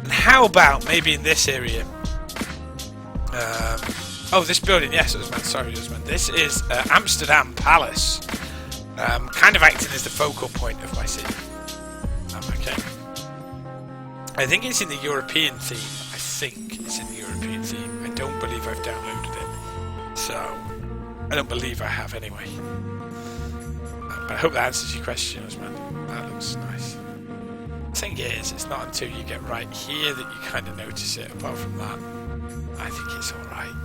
And how about maybe in this area? Oh, this building, yes, Usman, sorry, Usman. This is Amsterdam Palace. Kind of acting as the focal point of my city. Okay. I think it's in the European theme. I think it's in the European theme. I don't believe I've downloaded it. So, I don't believe I have anyway. But I hope that answers your question, Usman. That looks nice. The thing is, it's not until you get right here that you kind of notice it. Apart from that, I think it's alright.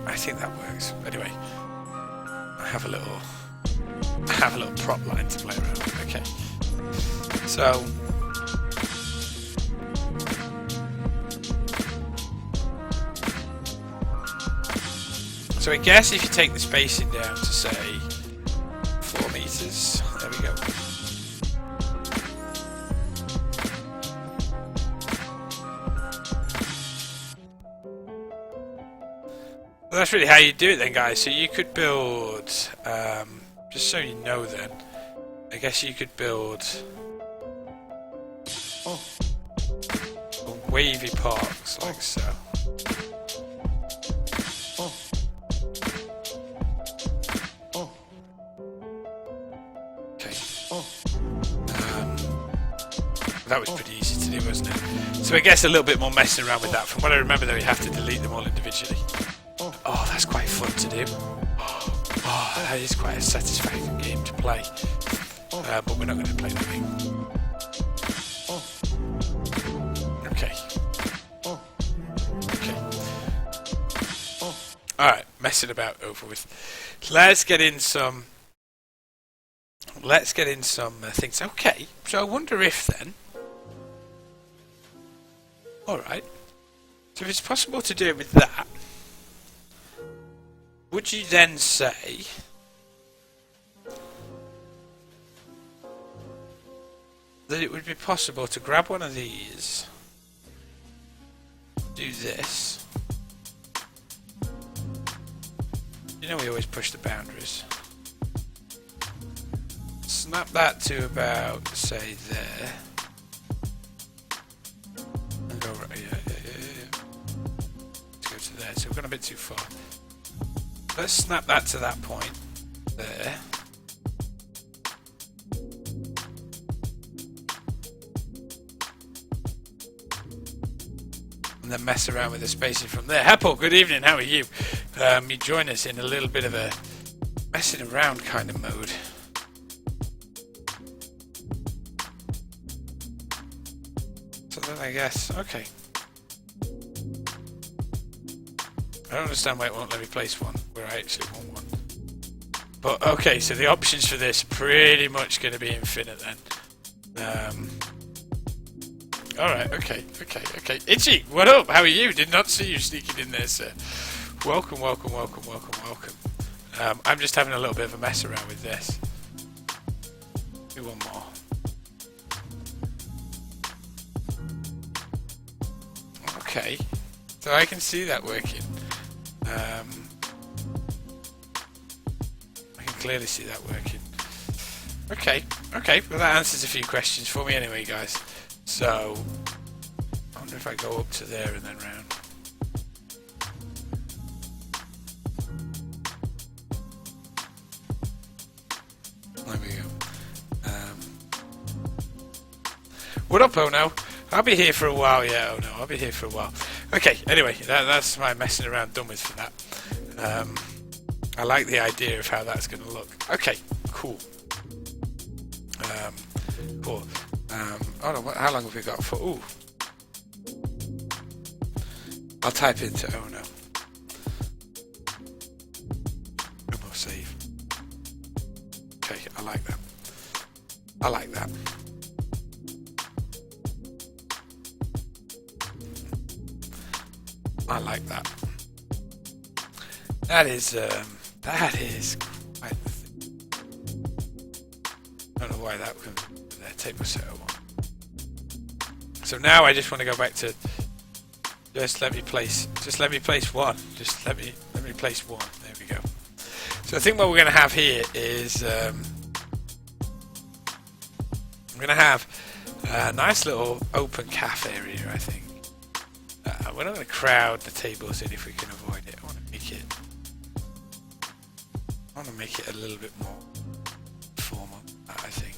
I think that works. Anyway, I have a little prop line to play around with. Okay. So I guess if you take the spacing down to say 4 meters, there we go. Well, that's really how you do it then, guys. So you could build, just so you know then, I guess you could build wavy parks like so. Okay. That was pretty easy to do, wasn't it? So I guess a little bit more messing around with that. From what I remember though, you have to delete them all individually. Oh, that's quite fun to do. Oh, that is quite a satisfying game to play. But we're not going to play the game. Okay. Okay. Alright, messing about over with. Let's get in some things. Okay, so I wonder if then... Alright. So if it's possible to do it with that, would you then say that it would be possible to grab one of these, do this? You know we always push the boundaries. Snap that to about, say, there. And go right, yeah. Let's go to there. So we've gone a bit too far. Let's snap that to that point there. And then mess around with the spacing from there. Apple, good evening, how are you? You join us in a little bit of a messing around kind of mode. So then I guess, okay. I don't understand why it won't let me place one where I actually want one. But okay, so the options for this are pretty much going to be infinite then. Alright, okay. Itchy, what up? How are you? Did not see you sneaking in there, sir. Welcome. I'm just having a little bit of a mess around with this. Do one more. Okay, so I can see that working. I can clearly see that working. Okay, well that answers a few questions for me anyway, guys. So, I wonder if I go up to there and then round. There we go. What up, oh no? I'll be here for a while, yeah, oh no, I'll be here for a while. Okay, anyway, that's my messing around done with for that. I like the idea of how that's going to look. Okay, cool. Cool. Oh no, how long have we got for? Ooh. I'll type into oh no. No more save. Okay, I like that. I like that. I like that. That is quite the thing. I don't know why that couldn't there. Table setter one. So now I just want to go back to just let me place one. Just let me place one. There we go. So I think what we're going to have here is I'm going to have a nice little open cafe area, I think. We're not going to crowd the tables in if we can avoid it. I want to make it a little bit more formal, I think.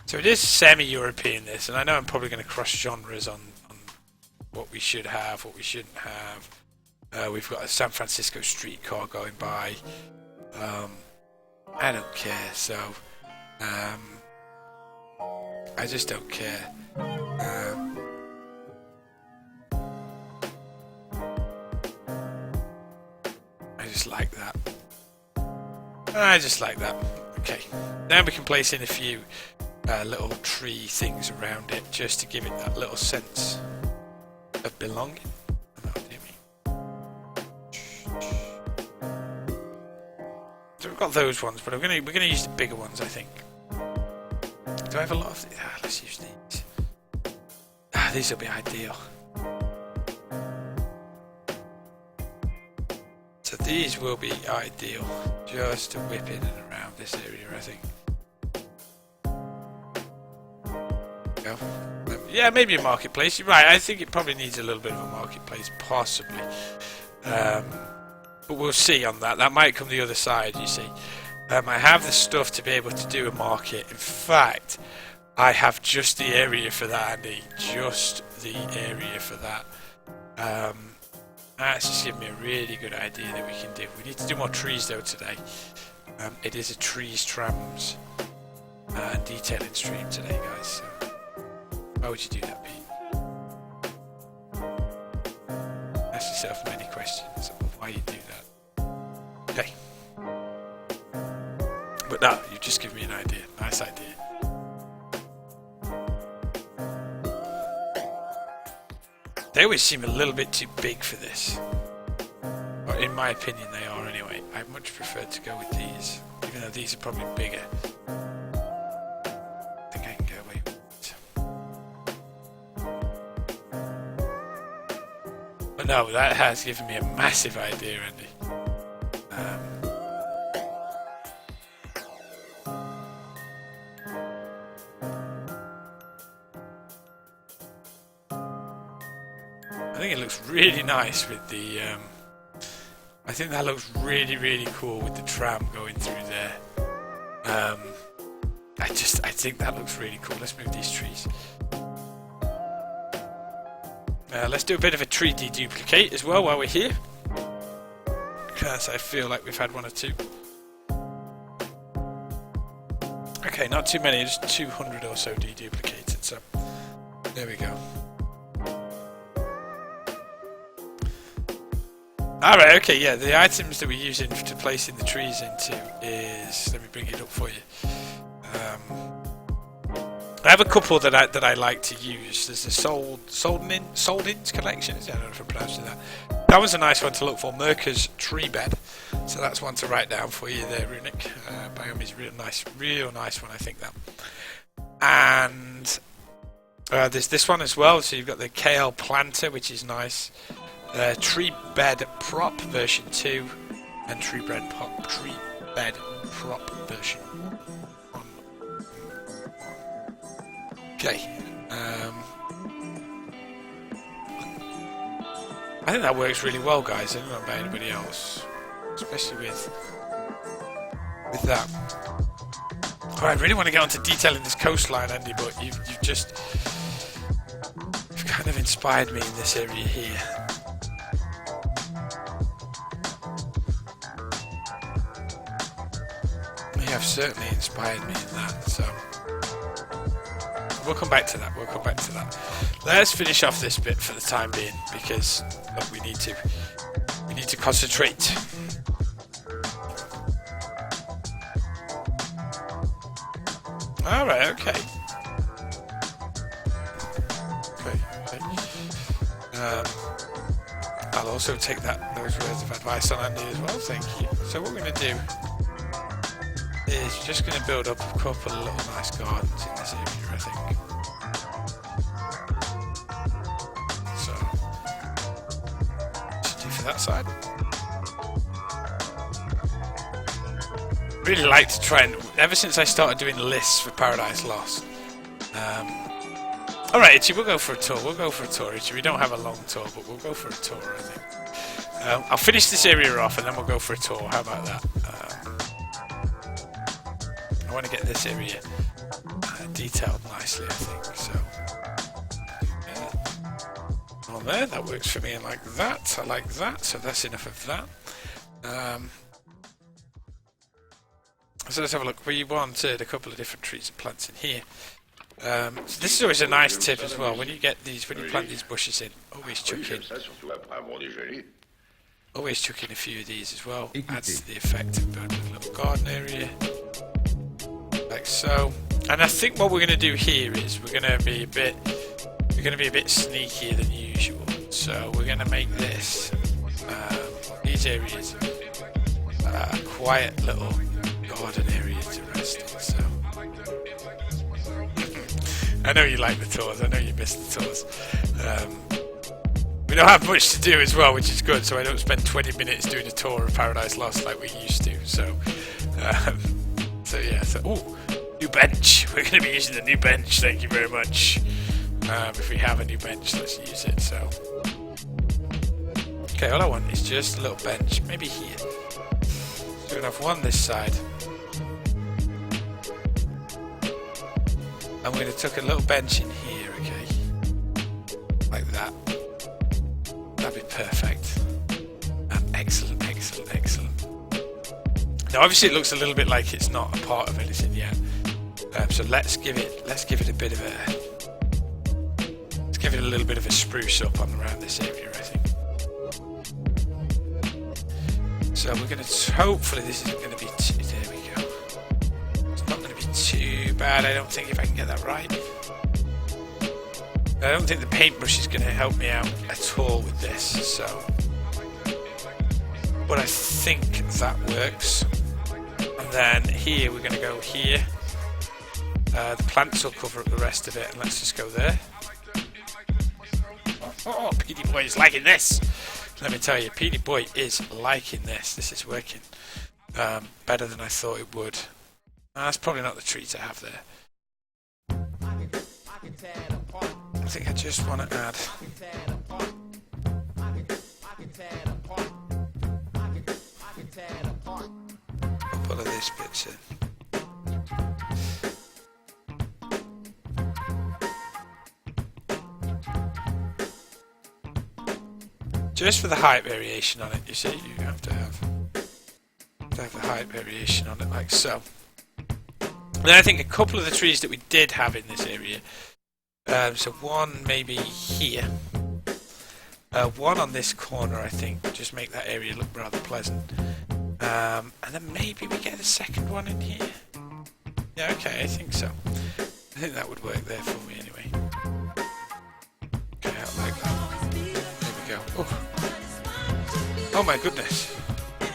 So it is semi-European, this, and I know I'm probably going to cross genres on what we should have, what we shouldn't have. We've got a San Francisco streetcar going by. I don't care, so I just don't care. I just like that. Okay, now we can place in a few little tree things around it just to give it that little sense of belonging. And that'll do me. So we've got those ones, but we're gonna use the bigger ones, I think. Do I have a lot of these? Let's use these. These will be ideal. So these will be ideal, just to whip in and around this area, I think. Yeah, maybe a marketplace. You're right, I think it probably needs a little bit of a marketplace, possibly. But we'll see on that. That might come the other side, you see. I have the stuff to be able to do a market. In fact, I have just the area for that, Andy. Just the area for that. That's just given me a really good idea that we can do. We need to do more trees though today. It is a trees, trams, and detailing stream today, guys. So why would you do that, Pete? Ask yourself many questions about why you do that. Okay. But no, you've just given me an idea. Nice idea. They always seem a little bit too big for this. Or in my opinion they are anyway. I much prefer to go with these. Even though these are probably bigger. I think I can get away with it. But no, that has given me a massive idea, Andy. I think it looks really nice with the I think that looks really cool with the tram going through there. I think that looks really cool. Let's move these trees. Let's do a bit of a tree deduplicate as well while we're here, because I feel like we've had one or two. Okay, not too many, just 200 or so deduplicated, so there we go. Alright, okay, yeah, the items that we're using to place in the trees into is... Let me bring it up for you. I have a couple that I like to use. There's the Soldins collection. I don't know if I'm pronouncing that. That was a nice one to look for. Merca's tree bed. So that's one to write down for you there, Runic. Biome is real nice one, I think that. And there's this one as well. So you've got the KL planter, which is nice. Tree bed prop version 2, and tree bed prop version 1. Okay. I think that works really well, guys. I don't know about anybody else, especially with that. Oh, I really want to get onto detailing this coastline, Andy, but you've kind of inspired me in this area here. You have certainly inspired me in that, so we'll come back to that. Let's finish off this bit for the time being, because look, we need to concentrate. All right, okay. I'll also take those words of advice on Andy as well. Thank you. So what we're going to do is just going to build up a couple of little nice gardens in this area, I think. So, should do for that side. Really like to try and, ever since I started doing lists for Paradise Lost. Alright, Itchy, we'll go for a tour. Itchy. We don't have a long tour, but we'll go for a tour, I think. I'll finish this area off and then we'll go for a tour. How about that? I want to get this area detailed nicely, I think. So, yeah. On there, that works for me. And like that, I like that. So that's enough of that. So let's have a look. We wanted a couple of different trees and plants in here. So this is always a nice tip as well. When you plant these bushes in, always chuck in a few of these as well. Adds to the effect of building a little garden area. Like so. And I think what we're going to do here is we're going to be a bit sneakier than usual. So we're going to make these areas a quiet little garden area to rest in. So I know you like the tours. I know you miss the tours. We don't have much to do as well, which is good. So I don't spend 20 minutes doing a tour of Paradise Lost like we used to. So yeah. So new bench. We're going to be using the new bench. Thank you very much. If we have a new bench, let's use it. So okay, all I want is just a little bench, maybe here. So we're going to have one this side. And we're going to tuck a little bench in here, okay? Like that. That'd be perfect. Excellent. Now, obviously, it looks a little bit like it's not a part of anything yet. So let's give it a bit of a. Let's give it a little bit of a spruce up on around this area, I think. So we're going to. Hopefully, this isn't going to be. There we go. It's not going to be too bad, I don't think, if I can get that right. I don't think the paintbrush is going to help me out at all with this, so. But I think that works. And then here, we're going to go here. The plants will cover up the rest of it, and let's just go there. Oh, PD Boy is liking this! Let me tell you, PD Boy is liking this. This is working better than I thought it would. That's probably not the tree to have there. I think I just want to add. A couple of these bits in. Just for the height variation on it, you see, you have to have the height variation on it, like so. And then I think a couple of the trees that we did have in this area, so one maybe here, One on this corner, I think, just make that area look rather pleasant. And then maybe we get a second one in here. Yeah, okay, I think so. I think that would work there for me anyway. Okay, I'll like that. There we go. Oh my goodness. I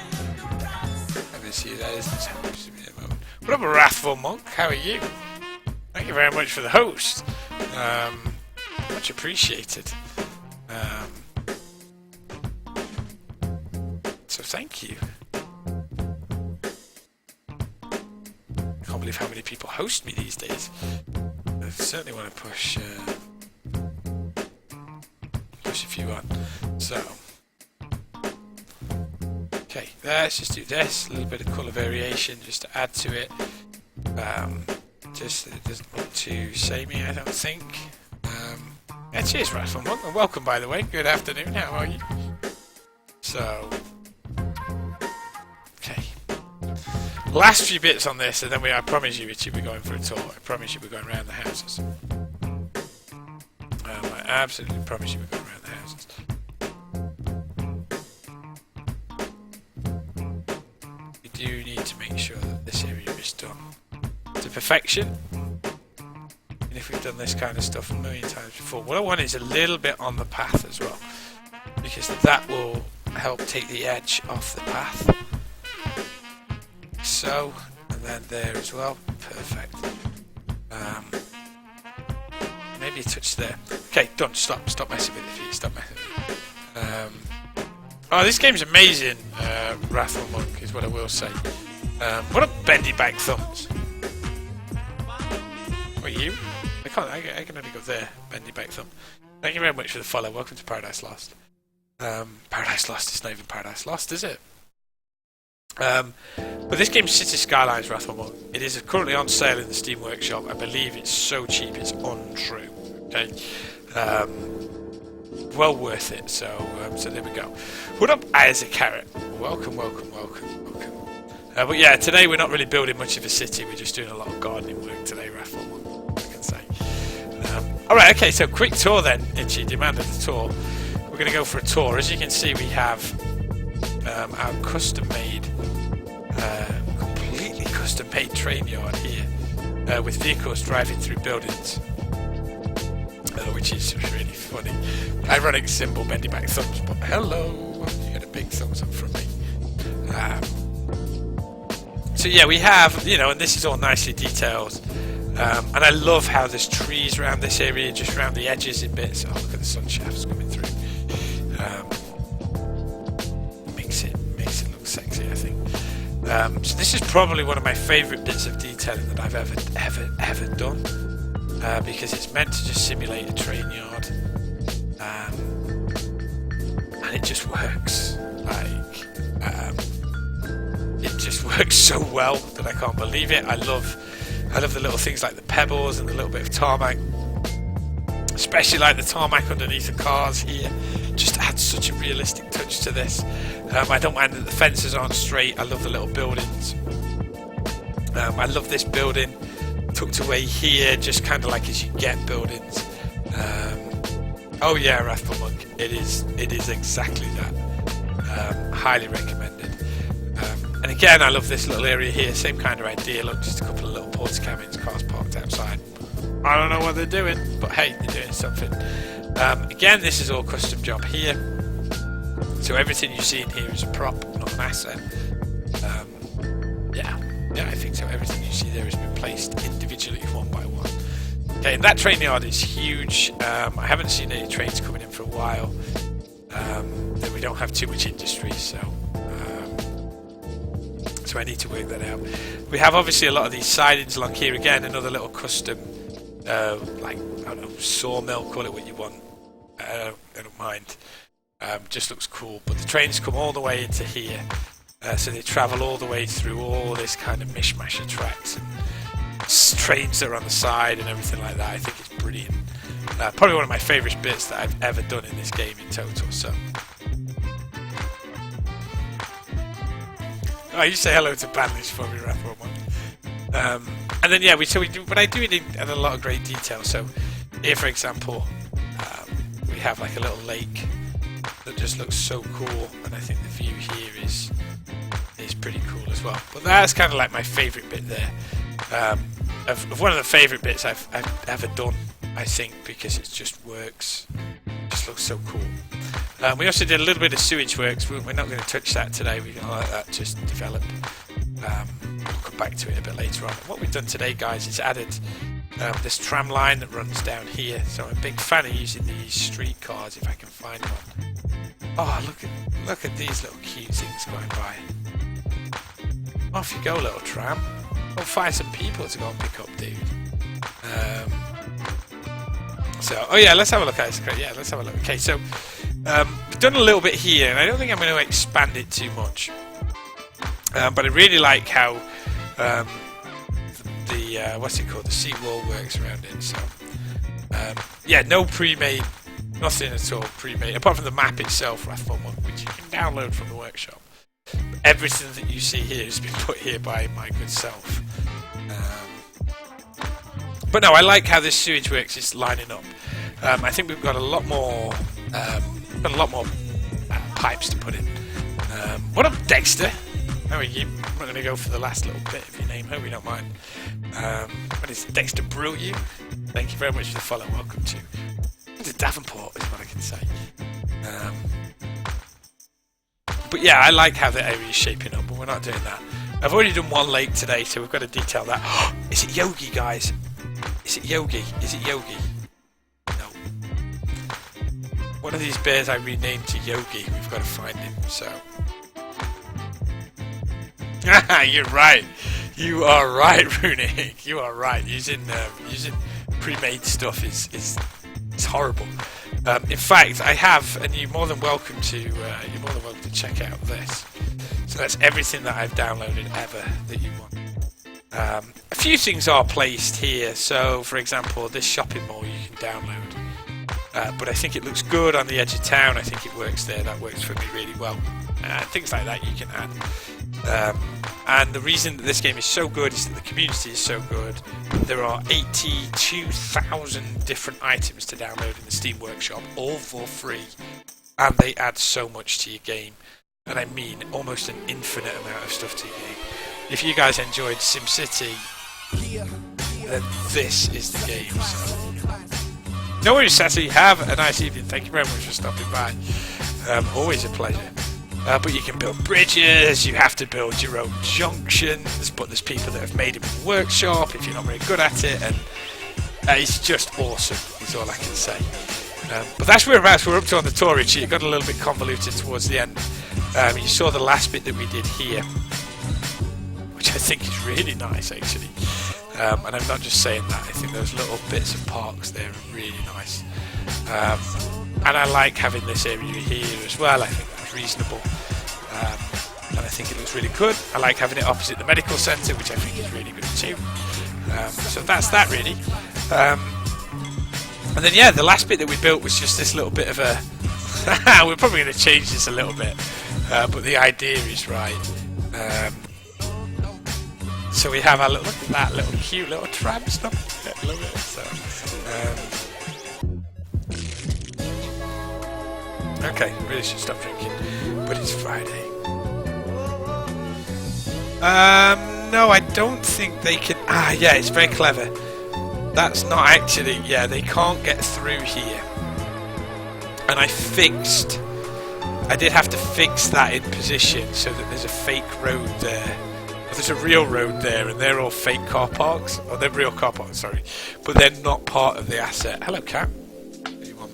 can see that isn't happening to me at the moment. What up, Wrathful Monk? How are you? Thank you very much for the host. Much appreciated. So thank you. I can't believe how many people host me these days. I certainly want to push a few on. So, okay, let's just do this. A little bit of colour variation just to add to it. Just that it doesn't look too samey, I don't think. Yeah, cheers, Wrathful Monk, and welcome, by the way. Good afternoon. How are you? So, okay. Last few bits on this, and then I promise you, Richie, we're going for a tour. I promise you, we're going around the houses. I absolutely promise you, we're going around the houses. We do need to make sure that this area is done to perfection. And if we've done this kind of stuff a million times before, what I want is a little bit on the path as well, because that will help take the edge off the path. So, and then there as well. Perfect. Maybe a touch there. Okay, done. Stop messing with it, please. Stop messing with it. Oh, this game's amazing, Wrathful Monk, is what I will say. What a bendy back thumbs. What are you? I can only go there. Bendy back thumb. Thank you very much for the follow. Welcome to Paradise Lost. Paradise Lost is not even Paradise Lost, is it? But this game's City Skylines, Wrathful Monk. It is currently on sale in the Steam Workshop. I believe it's so cheap it's untrue. Okay, well worth it. So there we go. What up, Isaac Carrot? Welcome. But yeah, today we're not really building much of a city. We're just doing a lot of gardening work today, Wrathful Monk, I can say. All right, okay. So quick tour then. Itchy demanded the tour. We're going to go for a tour. As you can see, we have our custom-made, completely custom-made train yard here, with vehicles driving through buildings, which is really funny. Ironic symbol, bendy back thumbs, but hello, you got a big thumbs up from me. So yeah, we have, and this is all nicely detailed, and I love how there's trees around this area, just around the edges in bits. Oh, look at the sun shafts coming through. Makes it look sexy, I think. So this is probably one of my favourite bits of detailing that I've ever done, because it's meant to just simulate a train yard, and it just works. It just works so well that I can't believe it. I love the little things like the pebbles and the little bit of tarmac. Especially like the tarmac underneath the cars here, just adds such a realistic touch to this. I don't mind that the fences aren't straight. I love the little buildings. I love this building tucked away here, just kind of like as you get buildings. Oh yeah, Wrathful Monk, it is exactly that. Highly recommended. And again, I love this little area here, same kind of idea. Look, just a couple of little porta cabins, cars parked outside. I don't know what they're doing, but hey, they're doing something. Again, this is all custom job here. So everything you see in here is a prop, not an asset. Yeah, I think so. Everything you see there has been placed individually, one by one. Okay, and that train yard is huge. I haven't seen any trains coming in for a while. Then we don't have too much industry, so I need to work that out. We have obviously a lot of these sidings along here. Again, another little custom, like, I don't know, sawmill, call it what you want. I don't mind. Just looks cool. But the trains come all the way into here, so they travel all the way through all this kind of mishmash of tracks and trains that are on the side and everything like that. I think it's brilliant. Probably one of my favourite bits that I've ever done in this game in total. So, you say hello to Banlish for me, Wrathful Monk. And then yeah, but I do it in a lot of great detail. So here, for example, we have like a little lake that just looks so cool, and I think the view here is pretty cool as well. But that's kind of like my favourite bit there, of one of the favourite bits I've ever done, I think, because it just works. It just looks so cool. We also did a little bit of sewage works. We're not going to touch that today. We're going to let that just develop. We'll come back to it a bit later on. What we've done today, guys, is added this tram line that runs down here. So I'm a big fan of using these streetcars if I can find one. Oh, look at these little cute things going by. Off you go, little tram. We'll find some people to go and pick up, dude. Oh yeah, let's have a look at it. Yeah, let's have a look. Okay, so we've done a little bit here, and I don't think I'm going to expand it too much. But I really like how the what's it called? The seawall works around it. So yeah, no pre-made, nothing at all pre-made, apart from the map itself, which you can download from the workshop. Everything that you see here has been put here by my good self. But no, I like how this sewage works is lining up. I think we've got a lot more, pipes to put in. What up, Dexter? How are you? I'm not going to go for the last little bit of your name. Hope you don't mind. What is Dexter Brew you? Thank you very much for the follow. Welcome to Davenport is what I can say. But yeah, I like how the area is shaping up, but we're not doing that. I've already done one lake today, so we've got to detail that. Is it Yogi, guys? Is it Yogi? Is it Yogi? No. One of these bears I renamed to Yogi. We've got to find him, so... You're right. You are right, Runic. You are right. Using pre-made stuff is horrible. In fact, I have, and you're more than welcome to check out this. So that's everything that I've downloaded ever that you want. A few things are placed here. So, for example, this shopping mall you can download. But I think it looks good on the edge of town. I think it works there. That works for me really well. Things like that you can add. And the reason that this game is so good is that the community is so good. There are 82,000 different items to download in the Steam Workshop, all for free. And they add so much to your game. And I mean almost an infinite amount of stuff to your game. If you guys enjoyed SimCity, then this is the game. So. No worries, Sassy. Have a nice evening. Thank you very much for stopping by. Always a pleasure. But you can build bridges, you have to build your own junctions, but there's people that have made them in the workshop if you're not very good at it, and it's just awesome, is all I can say. But that's whereabouts we're up to on the tour, Richie. It got a little bit convoluted towards the end. You saw the last bit that we did here, which I think is really nice, actually. And I'm not just saying that, I think those little bits of parks there are really nice. And I like having this area here as well. I think that's reasonable. And I think it looks really good. I like having it opposite the medical centre, which I think is really good too. So that's that really. And then yeah, the last bit that we built was just this little bit of a... We're probably going to change this a little bit, but the idea is right. So we have our little, look at that little cute little tram stop. I love it. So, okay, really should stop drinking, but it's Friday. No, I don't think they can. Ah, yeah, it's very clever. That's not actually. Yeah, they can't get through here. And I did have to fix that in position so that there's a fake road there. There's a real road there, and they're all fake car parks. Oh, they're real car parks, sorry. But they're not part of the asset. Hello, cat. What do you want?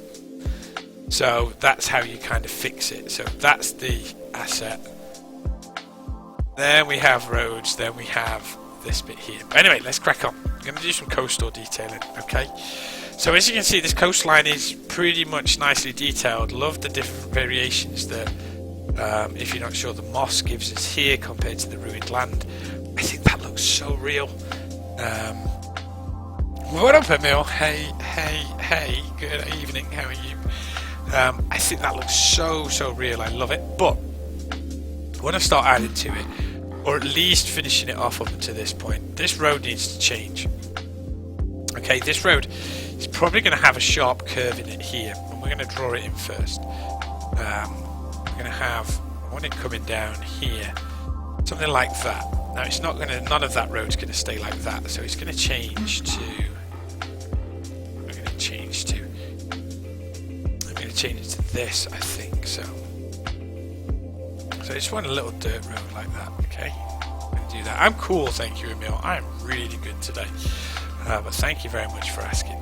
So that's how you kind of fix it. So that's the asset. Then we have roads. Then we have this bit here. But anyway, let's crack on. I'm going to do some coastal detailing, okay? So as you can see, this coastline is pretty much nicely detailed. Love the different variations that, if you're not sure, the moss gives us here compared to the ruined land. I think that looks so real. What up, Emil? Hey, good evening, how are you? I think that looks so real, I love it. But when I start adding to it, or at least finishing it off up until this point, this road needs to change. Okay, this road is probably going to have a sharp curve in it here, and we're going to draw it in first. we're going to have, I want it coming down here, something like that. Now it's not going to, none of that road's going to stay like that, so it's going to change to, I'm going to change it to this, I think, so I just want a little dirt road like that, okay? I'm going to do that. I'm cool, thank you, Emil. I'm really good today, but thank you very much for asking.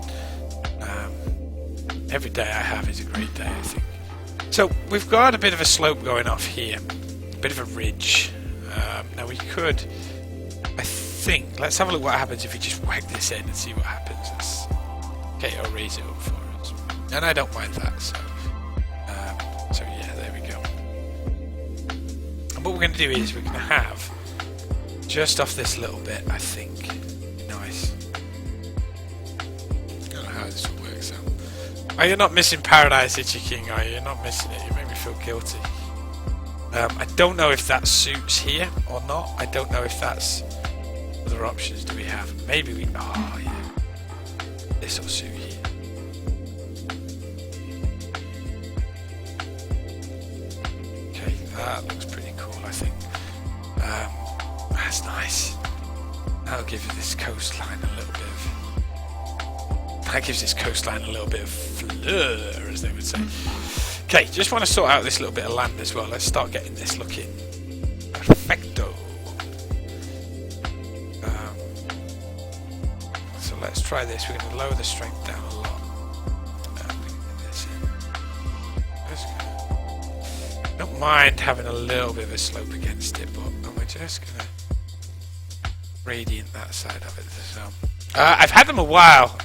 Every day I have is a great day, I think. So we've got a bit of a slope going off here, a bit of a ridge. Now we could, I think, let's have a look what happens if we just whack this in and see what happens. Okay, I'll raise it up for us. And I don't mind that, so yeah, there we go. And what we're going to do is we're going to have, just off this little bit, I think, nice. I don't know how this will work, so. Oh, you're not missing Paradise, Itchy King, are you? You're not missing it, you make me feel guilty. I don't know if that suits here or not. I don't know if that's... Other options do we have? Maybe we... Oh, yeah. This will suit here. Okay, that looks pretty cool, I think. That's nice. That'll give this coastline a little bit of... That gives this coastline a little bit of fleur, as they would say. Okay, just want to sort out this little bit of land as well. Let's start getting this looking perfecto. So let's try this. We're going to lower the strength down a lot. This in. Don't mind having a little bit of a slope against it, but we're just going to gradient that side of it. So, I've had them a while.